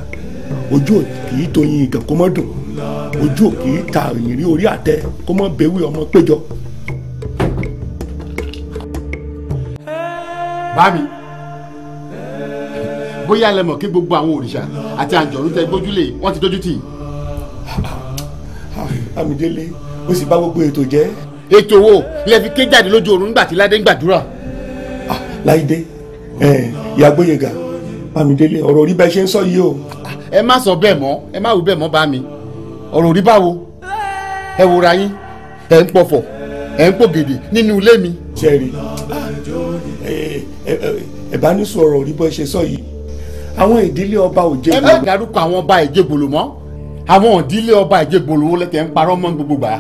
ojú òkè tóyin ìgàn kó mọ́ dùn ojú òkè ta ìrìn orí àtẹ kó mọ́ bẹ́wì ọmọ péjọ. Bámi bóyá lẹ mọ̀ kí gbogbo àwọn òrìṣà àti àǹjọ̀nú tẹ gbójúlé wọ́n ti dójú tì. Àmídélé ó sì bá gbogbo ètò jẹ́. Ètò wo lẹ fi ké jáde lójú oorun nígbà tí Ládé ń gbàdúrà. Láìdé ìyá Gbóyèga Àmídélé ọ̀rọ̀ orí bẹ́ẹ̀ ṣe ń sọ yìí o. Ẹ má sọ bẹ́ẹ̀ mọ́ ẹ má wí bẹ́ẹ̀ mọ́ Bámi ọ̀rọ̀ orí báwo ẹ wòra yín ẹ ń pọ̀fọ̀ ẹ ń pògèdè nínú ilé mi. Ṣẹ́ẹ̀rì ẹ bá ní sọ̀rọ̀ orí bẹ́ẹ̀ ṣe sọ yìí àwọn ìdílé ọba Òjègbòlò. ẹ má dárúkọ àwọn ọba Ìjẹ̀gbòlò mọ́ àwọn ìdílé ọba Ìjẹ̀gbòlò wo lẹ́tẹ̀ ń parọ́ mọ́ gbogbo gbà.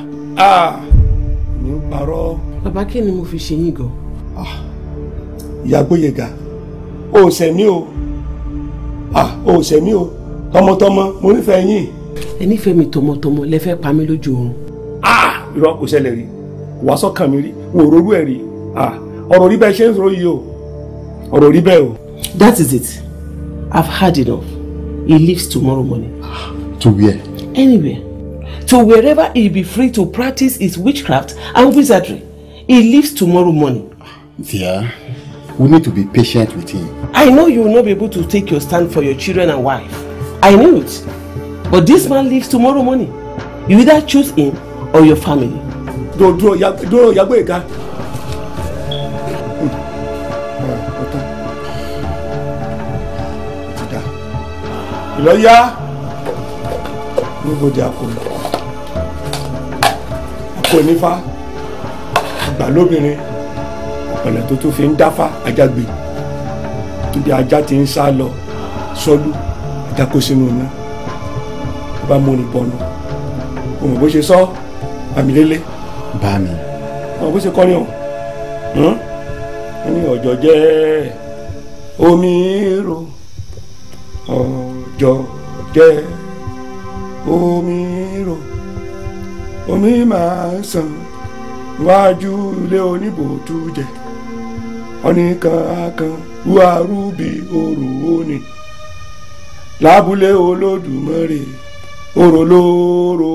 mi ń parọ́. Bàbá kí ni mo fi ṣe yín gan. Ìyá Gbóyèga o sẹ̀mí o o sẹ̀mí o tọmọtọmọ mo nífẹ̀ẹ́ yín. Ẹ nífẹ̀ẹ́ mi tọmọtọmọ lẹ fẹ́ pa mí lójú oorun. Irọ́ kò ṣẹlẹ̀ rí wàá sọ́kàn mi rí wò rórú ẹ̀ rí ọ̀rọ̀ rí bẹ́ẹ̀ ṣe ń sọ yìí o ọ̀rọ̀ rí bẹ́ẹ̀ o. That is it. I've had enough. He leaves tomorrow morning. To where? Anywhere. To wherever he'll be free to practice his witchcraft and wizardry. He leaves tomorrow morning. Dear, we need to be patient with him. I know you will not be able to take your stand for your children and wife. I knew it. But this man leaves tomorrow morning. You either choose him or your family. Dúró Ìyá Gbóyèga. Ìlọ́yà níbodè àpò nífà àgbà lóbìnrin ọ̀pẹ̀lẹ̀ tó tún fi ń dáfá ajágbe níbi ajá ti ń sá lọ sọ́lú ajá kó sínú iná ó bá múni bọ́nu òun bó ṣe sọ Àmídélé. Bámi. Òun bó ṣe kọ́ ni o wọ́n ní ọ̀jọ̀ jẹ́ omi ro ọjọ́ jẹ́ omi ro omi máa sàn wájú ilé oníbòtú jẹ ọ̀nìkan kan wúarúbí òrò òní lábúlé Olódùmarè òrò lóró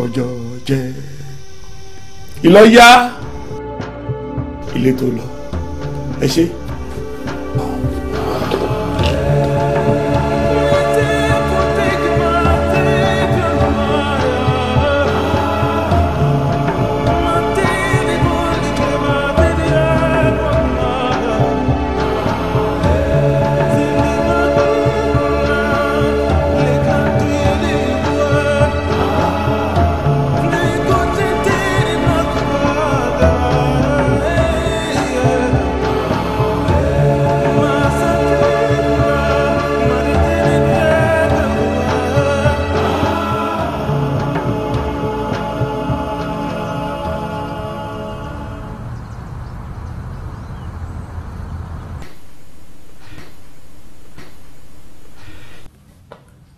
ọjọ́ jẹ́ Ìlọ́yà ilé tó lọ ẹ ṣe.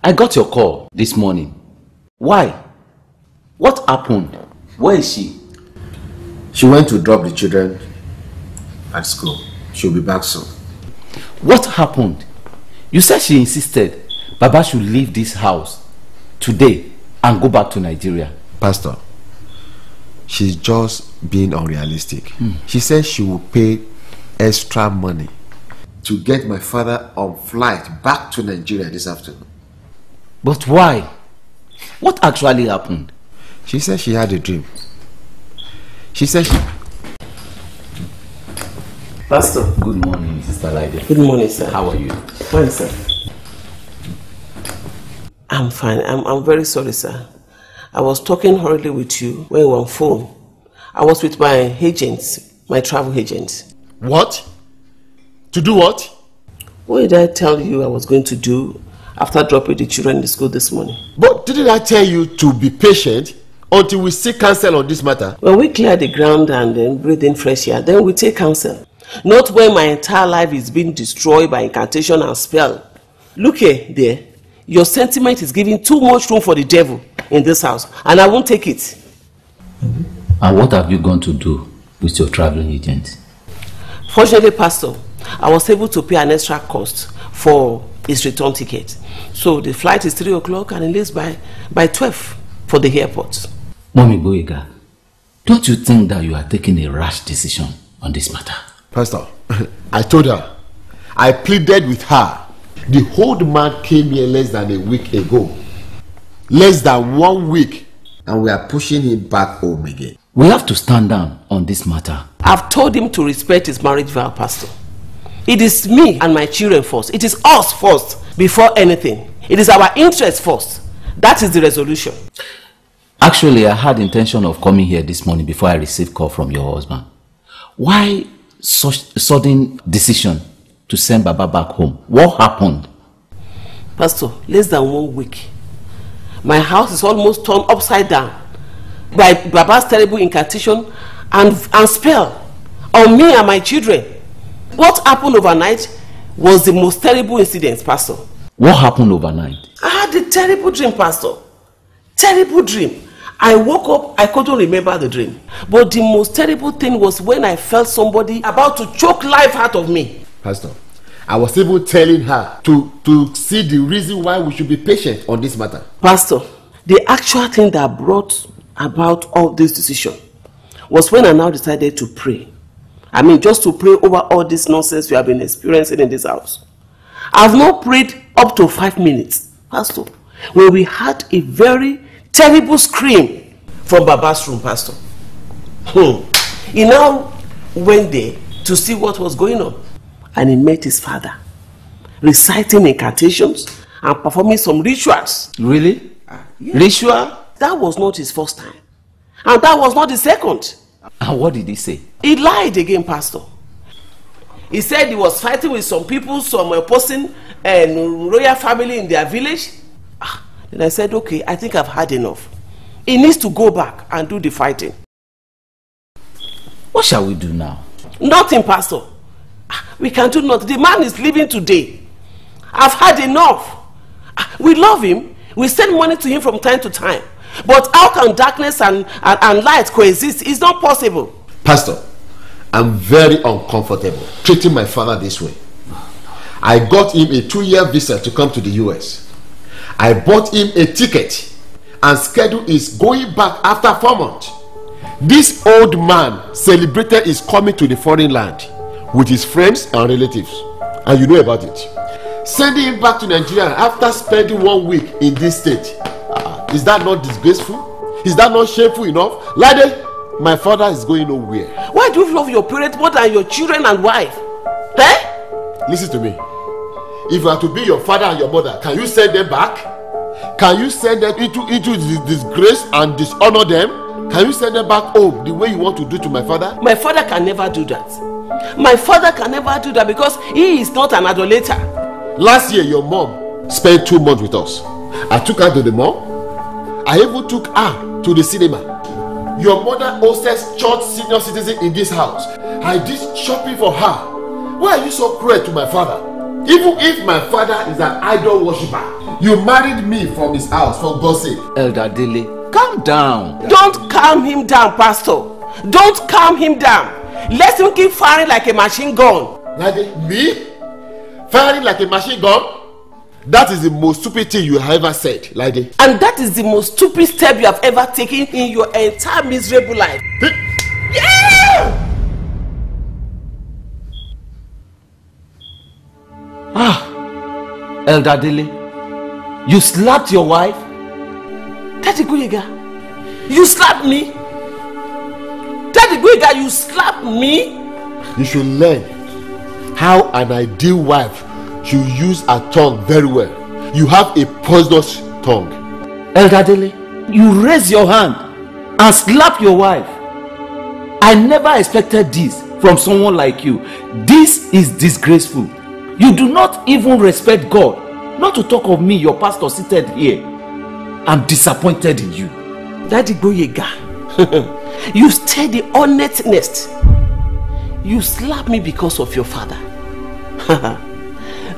I got your call this morning. Why? What happened? Where is she? She went to drop the children at school. She'll be back soon. What happened? You said she insisted Baba should leave this house today and go back to Nigeria. Pastor, she's just being unrealistic. She said she will pay extra money to get my father on flight back to Nigeria this afternoon. But why? What actually happened? She said she had a dream. She said she... Pastor. Good morning, Sister Lydia. Good morning, sir. How are you? Fine, sir. I'm fine. I'm very sorry, sir. I was talking hurriedly with you when we were on phone. I was with my agents, my travel agents. What? To do what? What did I tell you I was going to do after dropping the children in the school this morning? But didn't I tell you to be patient until we seek counsel on this matter? When we clear the ground and then breathe in fresh air, then we take counsel. Not when my entire life is being destroyed by incantation and spell. Look here, dear. Your sentiment is giving too much room for the devil in this house, and I won't take it. And what have you gone to do with your traveling agent? Fortunately, Pastor, I was able to pay an extra cost for his return ticket. So the flight is 3 o'clock and it leaves by 12 for the airport. Mommy Gboyega, don't you think that you are taking a rash decision on this matter? Pastor, I told her. I pleaded with her. The old man came here less than a week ago. Less than 1 week. And we are pushing him back home again. We have to stand down on this matter. I've told him to respect his marriage vow, Pastor. It is me and my children first. It is us first before anything. It is our interest first. That is the resolution. Actually, I had intention of coming here this morning before I received call from your husband. Why such sudden decision to send Baba back home? What happened? Pastor, less than 1 week. My house is almost turned upside down by Baba's terrible incantation and spell on me and my children. What happened overnight was the most terrible incident, Pastor. What happened overnight? I had a terrible dream, Pastor. Terrible dream. I woke up, I couldn't remember the dream. But the most terrible thing was when I felt somebody about to choke life out of me. Pastor, I was even telling her to see the reason why we should be patient on this matter. Pastor, the actual thing that brought about all this decision was when I now decided to pray. I mean, just to pray over all this nonsense we have been experiencing in this house. I've not prayed up to 5 minutes, Pastor, when we had a very terrible scream from Baba's room, Pastor. He now went there to see what was going on, and he met his father reciting incantations and performing some rituals. Really? Yes. Ritual? That was not his first time, and that was not the second. And what did he say? He lied again, Pastor. He said he was fighting with some people, some opposing and royal family in their village. Then I said, okay, I think I've had enough. He needs to go back and do the fighting. What shall we do now? Nothing, Pastor. We can do nothing. The man is leaving today. I've had enough. We love him. We send money to him from time to time. But how can darkness and light coexist? It's not possible. Pastor, I'm very uncomfortable treating my father this way. I got him a 2-year visa to come to the US. I bought him a ticket and schedule is going back after 4 months. This old man celebrated his coming to the foreign land with his friends and relatives, and you know about it. Sending him back to Nigeria after spending 1 week in this state. Is that not disgraceful? Is that not shameful enough? Lady, my father is going nowhere. Why do you love your parents more than your children and wife? Eh? Listen to me. If you are to be your father and your mother, can you send them back? Can you send them into disgrace and dishonor them? Can you send them back home the way you want to do to my father? My father can never do that. My father can never do that because he is not an idolater. Last year, your mom spent 2 months with us. I took her to the mall. I even took her to the cinema. Your mother hostess church senior citizen in this house. I did shopping for her. Why are you so cruel to my father? Even if my father is an idol worshipper, you married me from his house for God's sake. Elder Dele, calm down. Don't calm him down, Pastor. Don't calm him down. Let him keep firing like a machine gun. Like me? Firing like a machine gun? That is the most stupid thing you have ever said, Lady. And that is the most stupid step you have ever taken in your entire miserable life. Yeah! Elder Dele, you slapped your wife? Daddy Gboyega, you slapped me? Daddy Gboyega, you slapped me? You should learn how an ideal wife should use her tongue very well. You have a poisonous tongue. Elder Dele, you raise your hand and slap your wife. I never expected this from someone like you. This is disgraceful. You do not even respect God. Not to talk of me, your pastor seated here. I'm disappointed in you. Daddy Gboyega, you stay the honest nest. You slap me because of your father.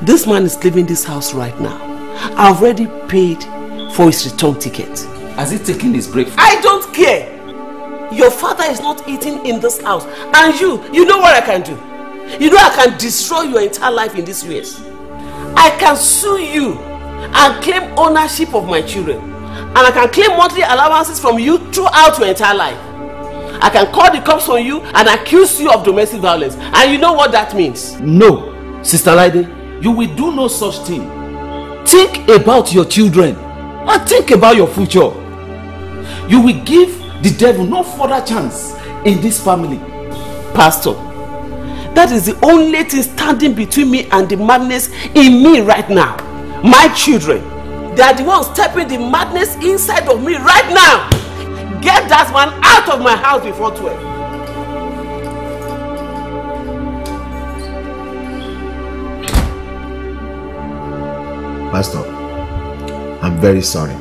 This man is leaving this house right now. I've already paid for his return ticket. Has he taken his breakfast? I don't care. Your father is not eating in this house. And you know what I can do? You know I can destroy your entire life in this US. I can sue you and claim ownership of my children. And I can claim monthly allowances from you throughout your entire life. I can call the cops on you and accuse you of domestic violence. And you know what that means? No, Sister Laide, you will do no such thing. Think about your children and think about your future. You will give the devil no further chance in this family. Pastor, that is the only thing standing between me and the madness in me right now. My children, they are the ones stepping the madness inside of me right now. Get that man out of my house before 12. Pastor, I'm very sorry.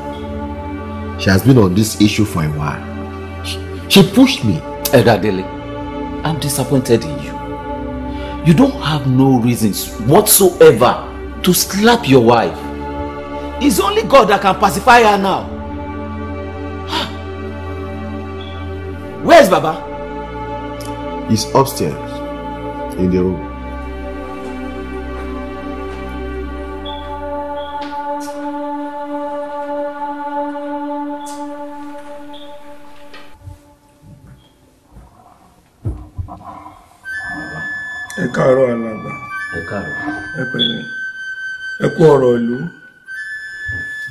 She has been on this issue for a while. She pushed me. Elder Dele, I'm disappointed in you. You don't have no reasons whatsoever to slap your wife. It's only God that can pacify her now. Where's Baba? He's upstairs in the room. Ẹ káàárọ̀ alàgbà. Ẹ káàárọ̀. Ẹ pẹ̀lẹ́. Ẹ kú ọ̀rọ̀ ìlú.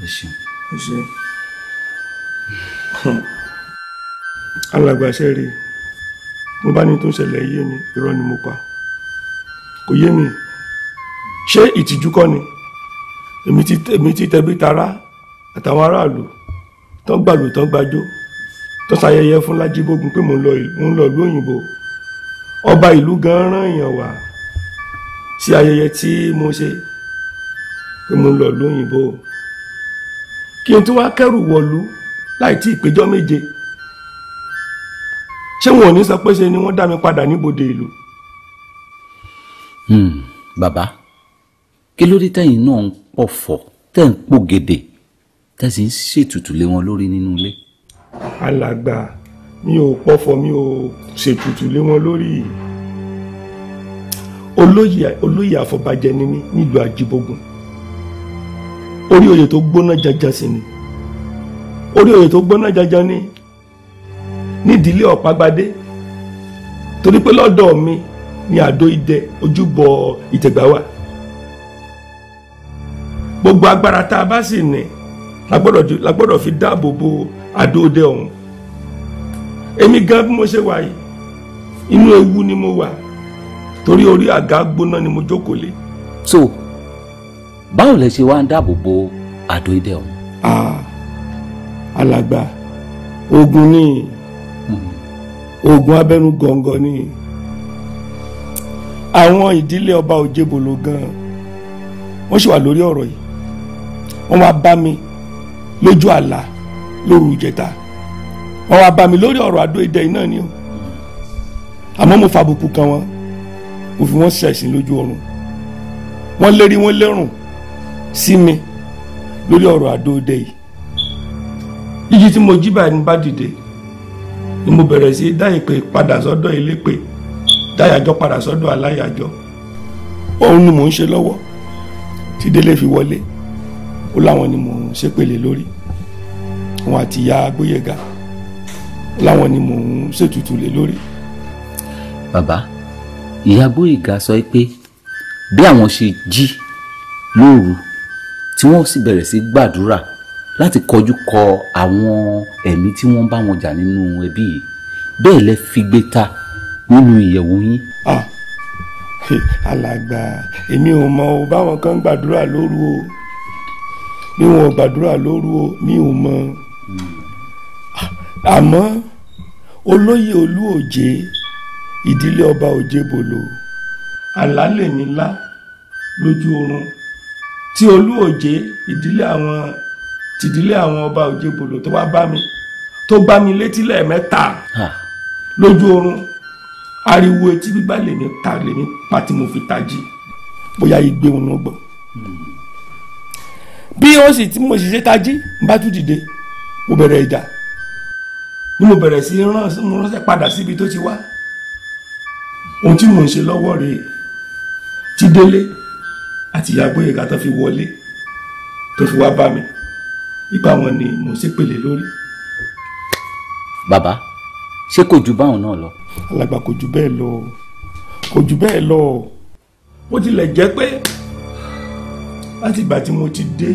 Ẹ ṣeun. Ẹ ṣé. Alàgbà ṣe rí. Mo bá ní tó ń ṣẹlẹ̀ yé mi, irọ́ ni mo pa. Kò yé mi. Ṣé ìtìjú kọ́ ni? Èmi ti tẹbí tará àtàwọn aráàlú tán gbàlù tán gbàjó tán ṣayẹyẹ fún Lájíbógun pé mo ń lọ ìlú òyìnbó. Ọba ìlú gan rán èèyàn wá sí ayẹyẹ tí mo ṣe pé mo ń lọ ìlú òyìnbó. Kí n tún wá kẹ́rù wọ̀lú láì tí ìpéjọ́ méje. Ṣé wọn ò ní sọ pé ṣe ni wọ́n dá mi padà níbodè ìlú? Bàbá, kí ló dé tẹ́yìn náà ń pọ̀fọ̀ tẹ́ ń pògèdè tẹ́ sì ń ṣètùtù lé wọn lórí nínú ilé? Alàgbà, mi ò pọ̀fọ̀, mi ò ṣètùtù lé wọn lórí. Olóyè àfọ̀bàjẹ́ ni mí nílùú Àjíbógun. Orí oyè tó gbóná janjan sí ni. Orí oyè tó gbóná janjan ni nídìílé Ọ̀págbadé. Torí pé lọ́dọ̀ mi ni Àdó Idẹ ojúbọ Ìtẹ̀gbá wà. Gbogbo agbára tá a bá sì ní la gbọ́dọ̀ fi dáàbò bo Àdó Idẹ ọ̀hún. Èmi gan bí mo ṣe wà yìí, inú ewu ni mo wà torí orí àga gbóná ni mo jókòó lé. So báwo lẹ ṣe wá ń dáàbò bo Àdó Idẹ ọ̀hún? Alàgbà, ogun ni ogun abẹ́nú gọ̀ǹgọ̀ ni. Àwọn ìdílé ọba Òjébòlò gan wọ́n ṣì wà lórí ọ̀rọ̀ yìí. Wọ́n wá bá mi lójú àlá lóru ìjẹta. Wọ́n wá bá mi lórí ọ̀rọ̀ Àdó Idẹ náà ni o. Àmọ́ mo fàbùkù kan wọn, mo fi wọ́n ṣẹ̀sìn lójú ọ̀run. Wọ́n lérí wọ́n lẹ́rùn sí mi lórí ọ̀rọ̀ Àdó Idẹ yìí. Jíjí tí mo jí báyìí ní bá dìde ni mo bẹ̀rẹ̀ sí dá ìpè padà sọ́dọ̀ elépè, dáyàjọ́ padà sọ́dọ̀ aláyàjọ́. Òun ni mò ń ṣe lọ́wọ́ tí Délé fi wọlé. Ó láwọn ni mò ń ṣépèlé lórí. Wọn àti ìyá Agbóyèga láwọn ni mò ń ṣètùtù lé lórí. Bàbá, ìyá Agbóyèga sọ pé bí àwọn ṣe jí lóru tí wọ́n sì bẹ̀rẹ̀ sí gbàdúrà láti kọjú kọ àwọn ẹ̀mí tí wọ́n bá wọn jà nínú ẹbí yìí, bẹ́ẹ̀ lẹ fi gbé ta nínú ìyẹ̀wò yín. Alàgbà, èmi ò mọ̀ o báwọn kan gbàdúrà lóru o, bí wọn ò gbàdúrà lóru o, mi ò mọ̀. Àmọ́ olóyè Olúòjé ìdílé ọba Òjébòlò àlálẹ̀ mi lá lójú oorun tí Olúòjé ìdílé àwọn ọba Òjébòlò tó wá bá mi tó gbá mi létí lẹ́ẹ̀mẹ́ta lójú oorun. ariwo etí gbígbá lèmi pa tí mo fi tají bóyá igbe òun ló gbọ́ bí ó sì tí mo sì ṣe tají n bá tún dìde mo bẹ̀rẹ̀ ìjà ni mo bẹ̀rẹ̀ sí ránṣẹ́ padà síbi tó ti wá ohun tí mò ń ṣe lọ́wọ́ rèé tí Délé àti ìyá Gbóyèga tó fi wọlé tó fi wá bá mi ipa wọn ni mo ṣe pèlè lórí. bàbá ṣé kò ju báwọn náà lọ. alàgbà kò jù bẹ́ẹ̀ lọ kò jù bẹ́ẹ̀ lọ bó tilẹ̀ jẹ́ pé láti ìgbà tí mo ti dé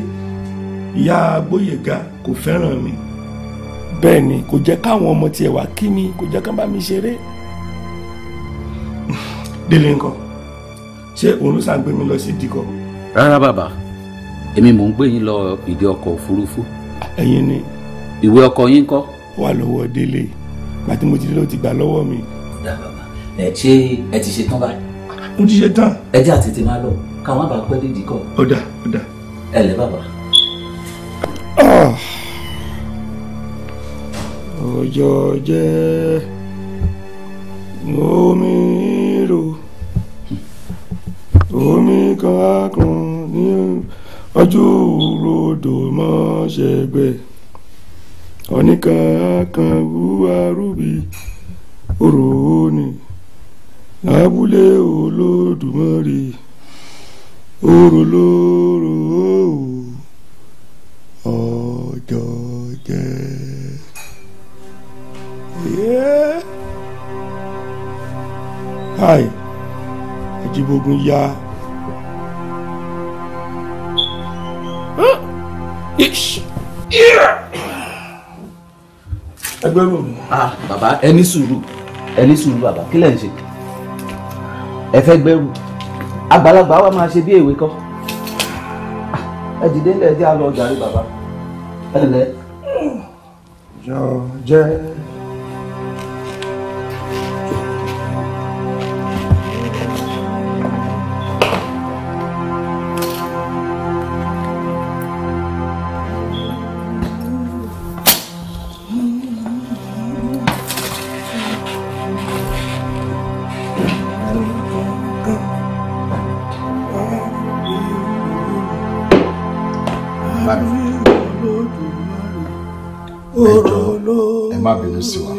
ìyá Gbóyèga kò fẹ́ràn mi bẹ́ẹ̀ ni kò jẹ́ káwọn ọmọ tiẹ̀ wá kí mi kò jẹ́ kán bá mi ṣeré. Délé ńkọ́ ṣé òun ló ṣàgbé mi lọ sí ìdíkọ̀. rárá bàbá èmi mò ń gbé yín lọ ìdí ọkọ̀ òfurufú. ẹ̀yin ni. ìwé ọkọ̀ yín ńkọ́. wà lọ́wọ́ Délé gbàtí mo ti dé ló ti gbà lọ́wọ́ mi. ṣé ẹ ti ṣe tán báyìí. mo ti ṣe tán. ẹ jẹ́ àtètè máa lọ káwọn bá pẹ́ dé ìdíkọ̀. ó dà ó dà. ẹ lẹ́ bàbá. ọjọ́ jẹ́ omi rò omi kan kan ní ọjọ́ òrodò mọ́ ṣẹgbẹ́ ọ̀nìkan kan wúwa rúbi òrò ní abúlé Olódùmarè òrò lóró ọjọ́ jẹ́. Yeah. Hi, Ajibogun ya. Ẹgbẹ́rún mi. Bàbá ẹ ní sùúrù bàbá kí lẹ̀ ń ṣe ẹ fẹ́ gbẹ́rù àgbàlagbà wa máa ṣe bí èwe kọ́ ẹ dìde ńlẹ̀ jẹ́ àlọ́ ọjà rí bàbá ẹ lẹ́. Jẹ́. ẹ má bínú sí wa.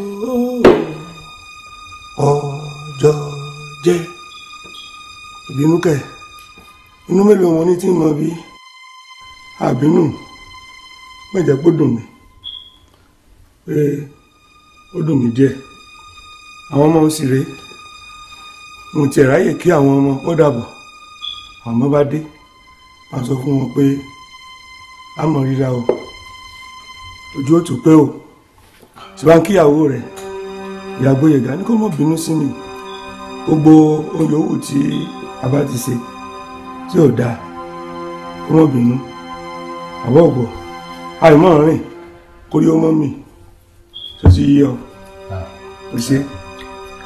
ọjọ́ jẹ́ ìbínú kẹ̀ inú mélòó wọn ní tí mo bí àbínú mẹ́jẹ̀ kó dùn mí pé ó dùn mí díẹ̀ àwọn ọmọ ń sì rèé mo ti ráyè kí àwọn ọmọ ó dàbọ̀ àwọn ọmọ bá dé máa sọ fún wọn pé a mọ̀ ríra o ojú ò tún pé o tí wọ́n ń kíyàwó rẹ̀ ìyá Gbóyèga ní kó mọ̀ bínú sí mi gbogbo oúnjẹ owó tí a bá ti ṣe tí ò dáa kó mọ̀ bínú àwọ̀ ọ̀gbọ̀ àìmọ̀ rìn kórí ó mọ́ mi tó ti yí ọ tó ṣe.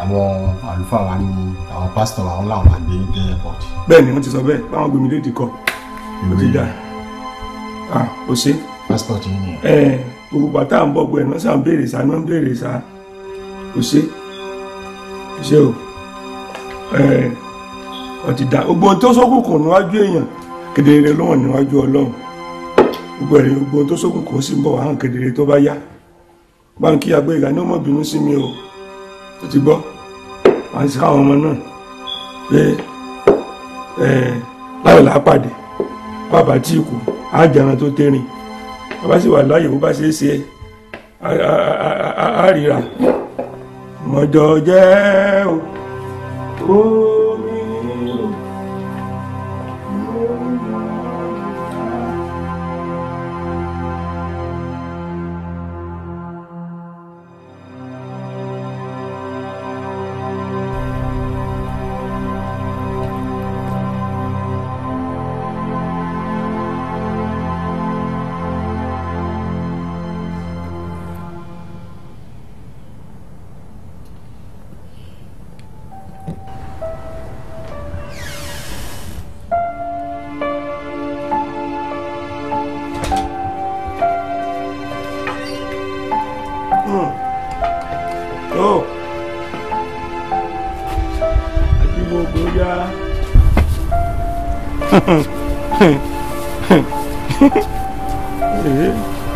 àwọn àlùfáà wa ní àwọn pásítọ̀ àwọn làwọn máa gbé dé airport. bẹ́ẹ̀ ni wọ́n ti sọ bẹ́ẹ̀ báwọn gbé mi dé ìdíkọ̀ ó ti dà ó ṣe. pásítọ̀ ti ní ẹ. gbogbo bàtà ń bọ̀ gbọ́ ẹ̀ náà sàn béèrè sá náà ń béèrè sá kò ṣe o wọ́n ti dá gbogbo ohun tó ṣókùnkùn níwájú èèyàn kedere ló wọ̀n níwájú Ọlọ́run gbogbo ẹ̀rí gbogbo ohun tó ṣókùnkùn ó sì ń bọ̀ wá hàn kedere tó bá yá báńkì Gbóyèga ní ọmọ bínú sí mi o tó ti gbọ́ wọ́n ti káwọn ọmọ náà pé láyọ̀ lápàdé bàbá tí kù á jẹran tó tẹ́rìn bàbá sì wà láyè bó bá ṣe é ṣe á ríra mọ̀jọ jẹ́ o.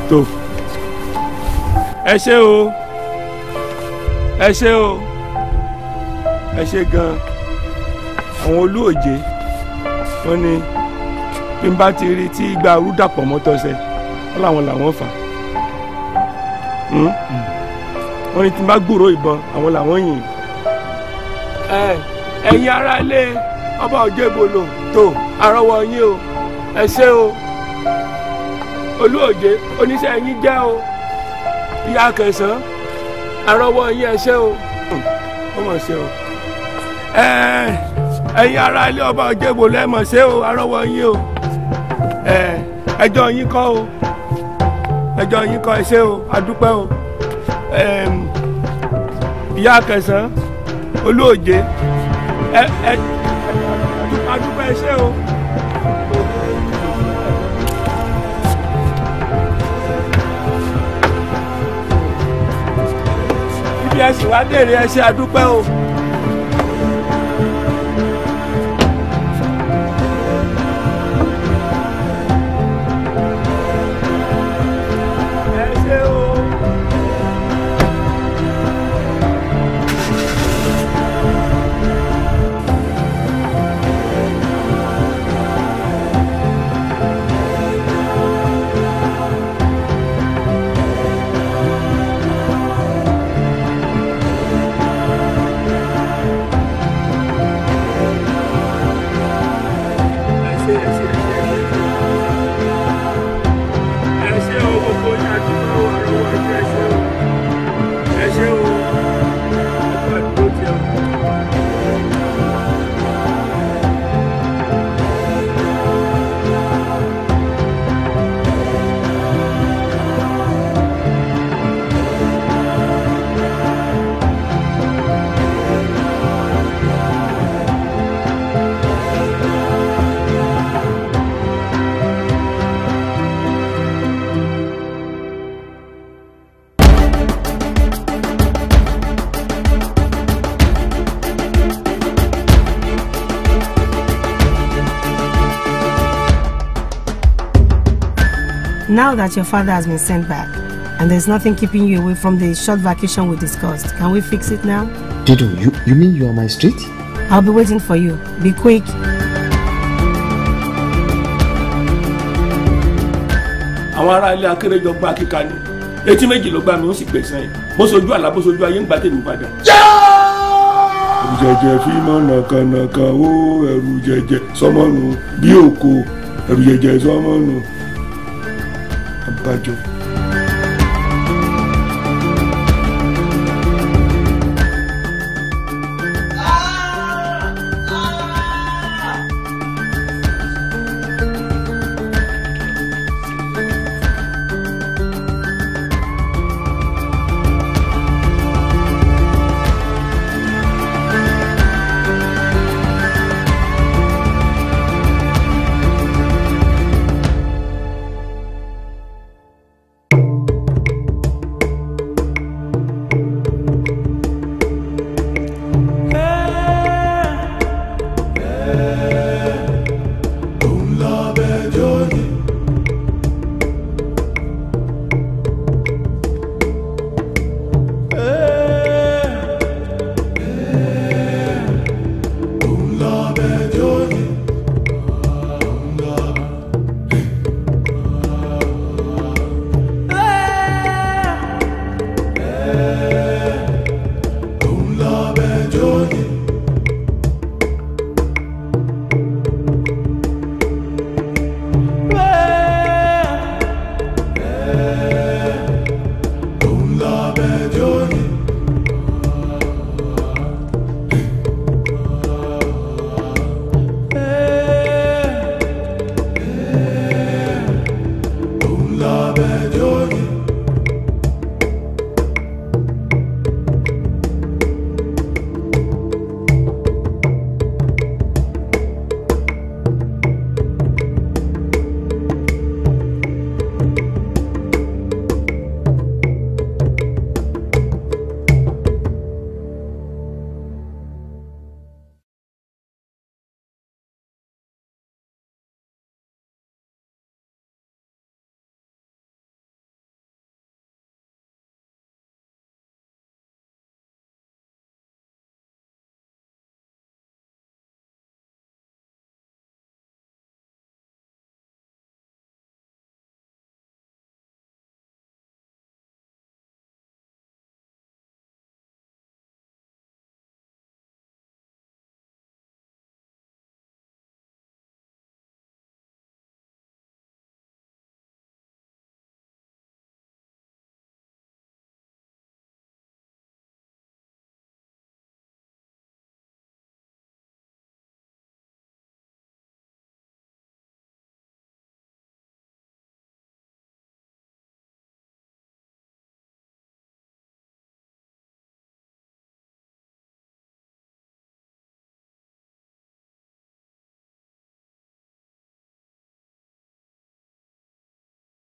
tó ẹ ṣé o ẹ ṣé o ẹ ṣé gan àwọn olóòjé wọ́n ní bí n bá ti rí tí igba arú dàpọ̀ mọ́tọ́sẹ̀ wọ́n làwọn fà wọ́n ní tí n bá gbúròó ìbọn àwọn làwọn yìn ẹ̀yin ará ilé ọba Òjébólò tó àrọ́wọ́ yín o ẹ ṣé o Olúòjé oníṣẹ́ yín jẹ́ o ìyá Kẹsàn àrọ́wọ́ yín ẹ ṣé o ó mọ̀ ṣe o ẹ̀yin ará ilé ọba Òjébólò ẹ mọ̀ ṣe o àrọ́wọ́ yín o ẹjọ́ yín kọ́ o ẹjọ́ yín kọ́ ẹ ṣé o adúpẹ́ o ìyá Kẹsàn Olúòjé adúpẹ́ ẹ ṣé o. ibi ẹ̀sìn wá dèrè ẹ ṣé adúpẹ́ o. Now that your father has been sent back, and there's nothing keeping you away from the short vacation we discussed, can we fix it now? Dido, you mean you are my street? I'll be waiting for you. Be quick. Àwọn ará ilé Akérèjọ gba kíka ni etí méjì ló gbà mí ó sì gbẹ̀san yìí bó sojú àlá bó sojú ayé ń gba tèmi padà. ẹrù jẹjẹ fíìmọ̀ nàkànàkàn ó ẹrù jẹjẹ sọmọ́nù bí òkò ẹrù jẹjẹ sọmọ́nù abájọ. Yeah.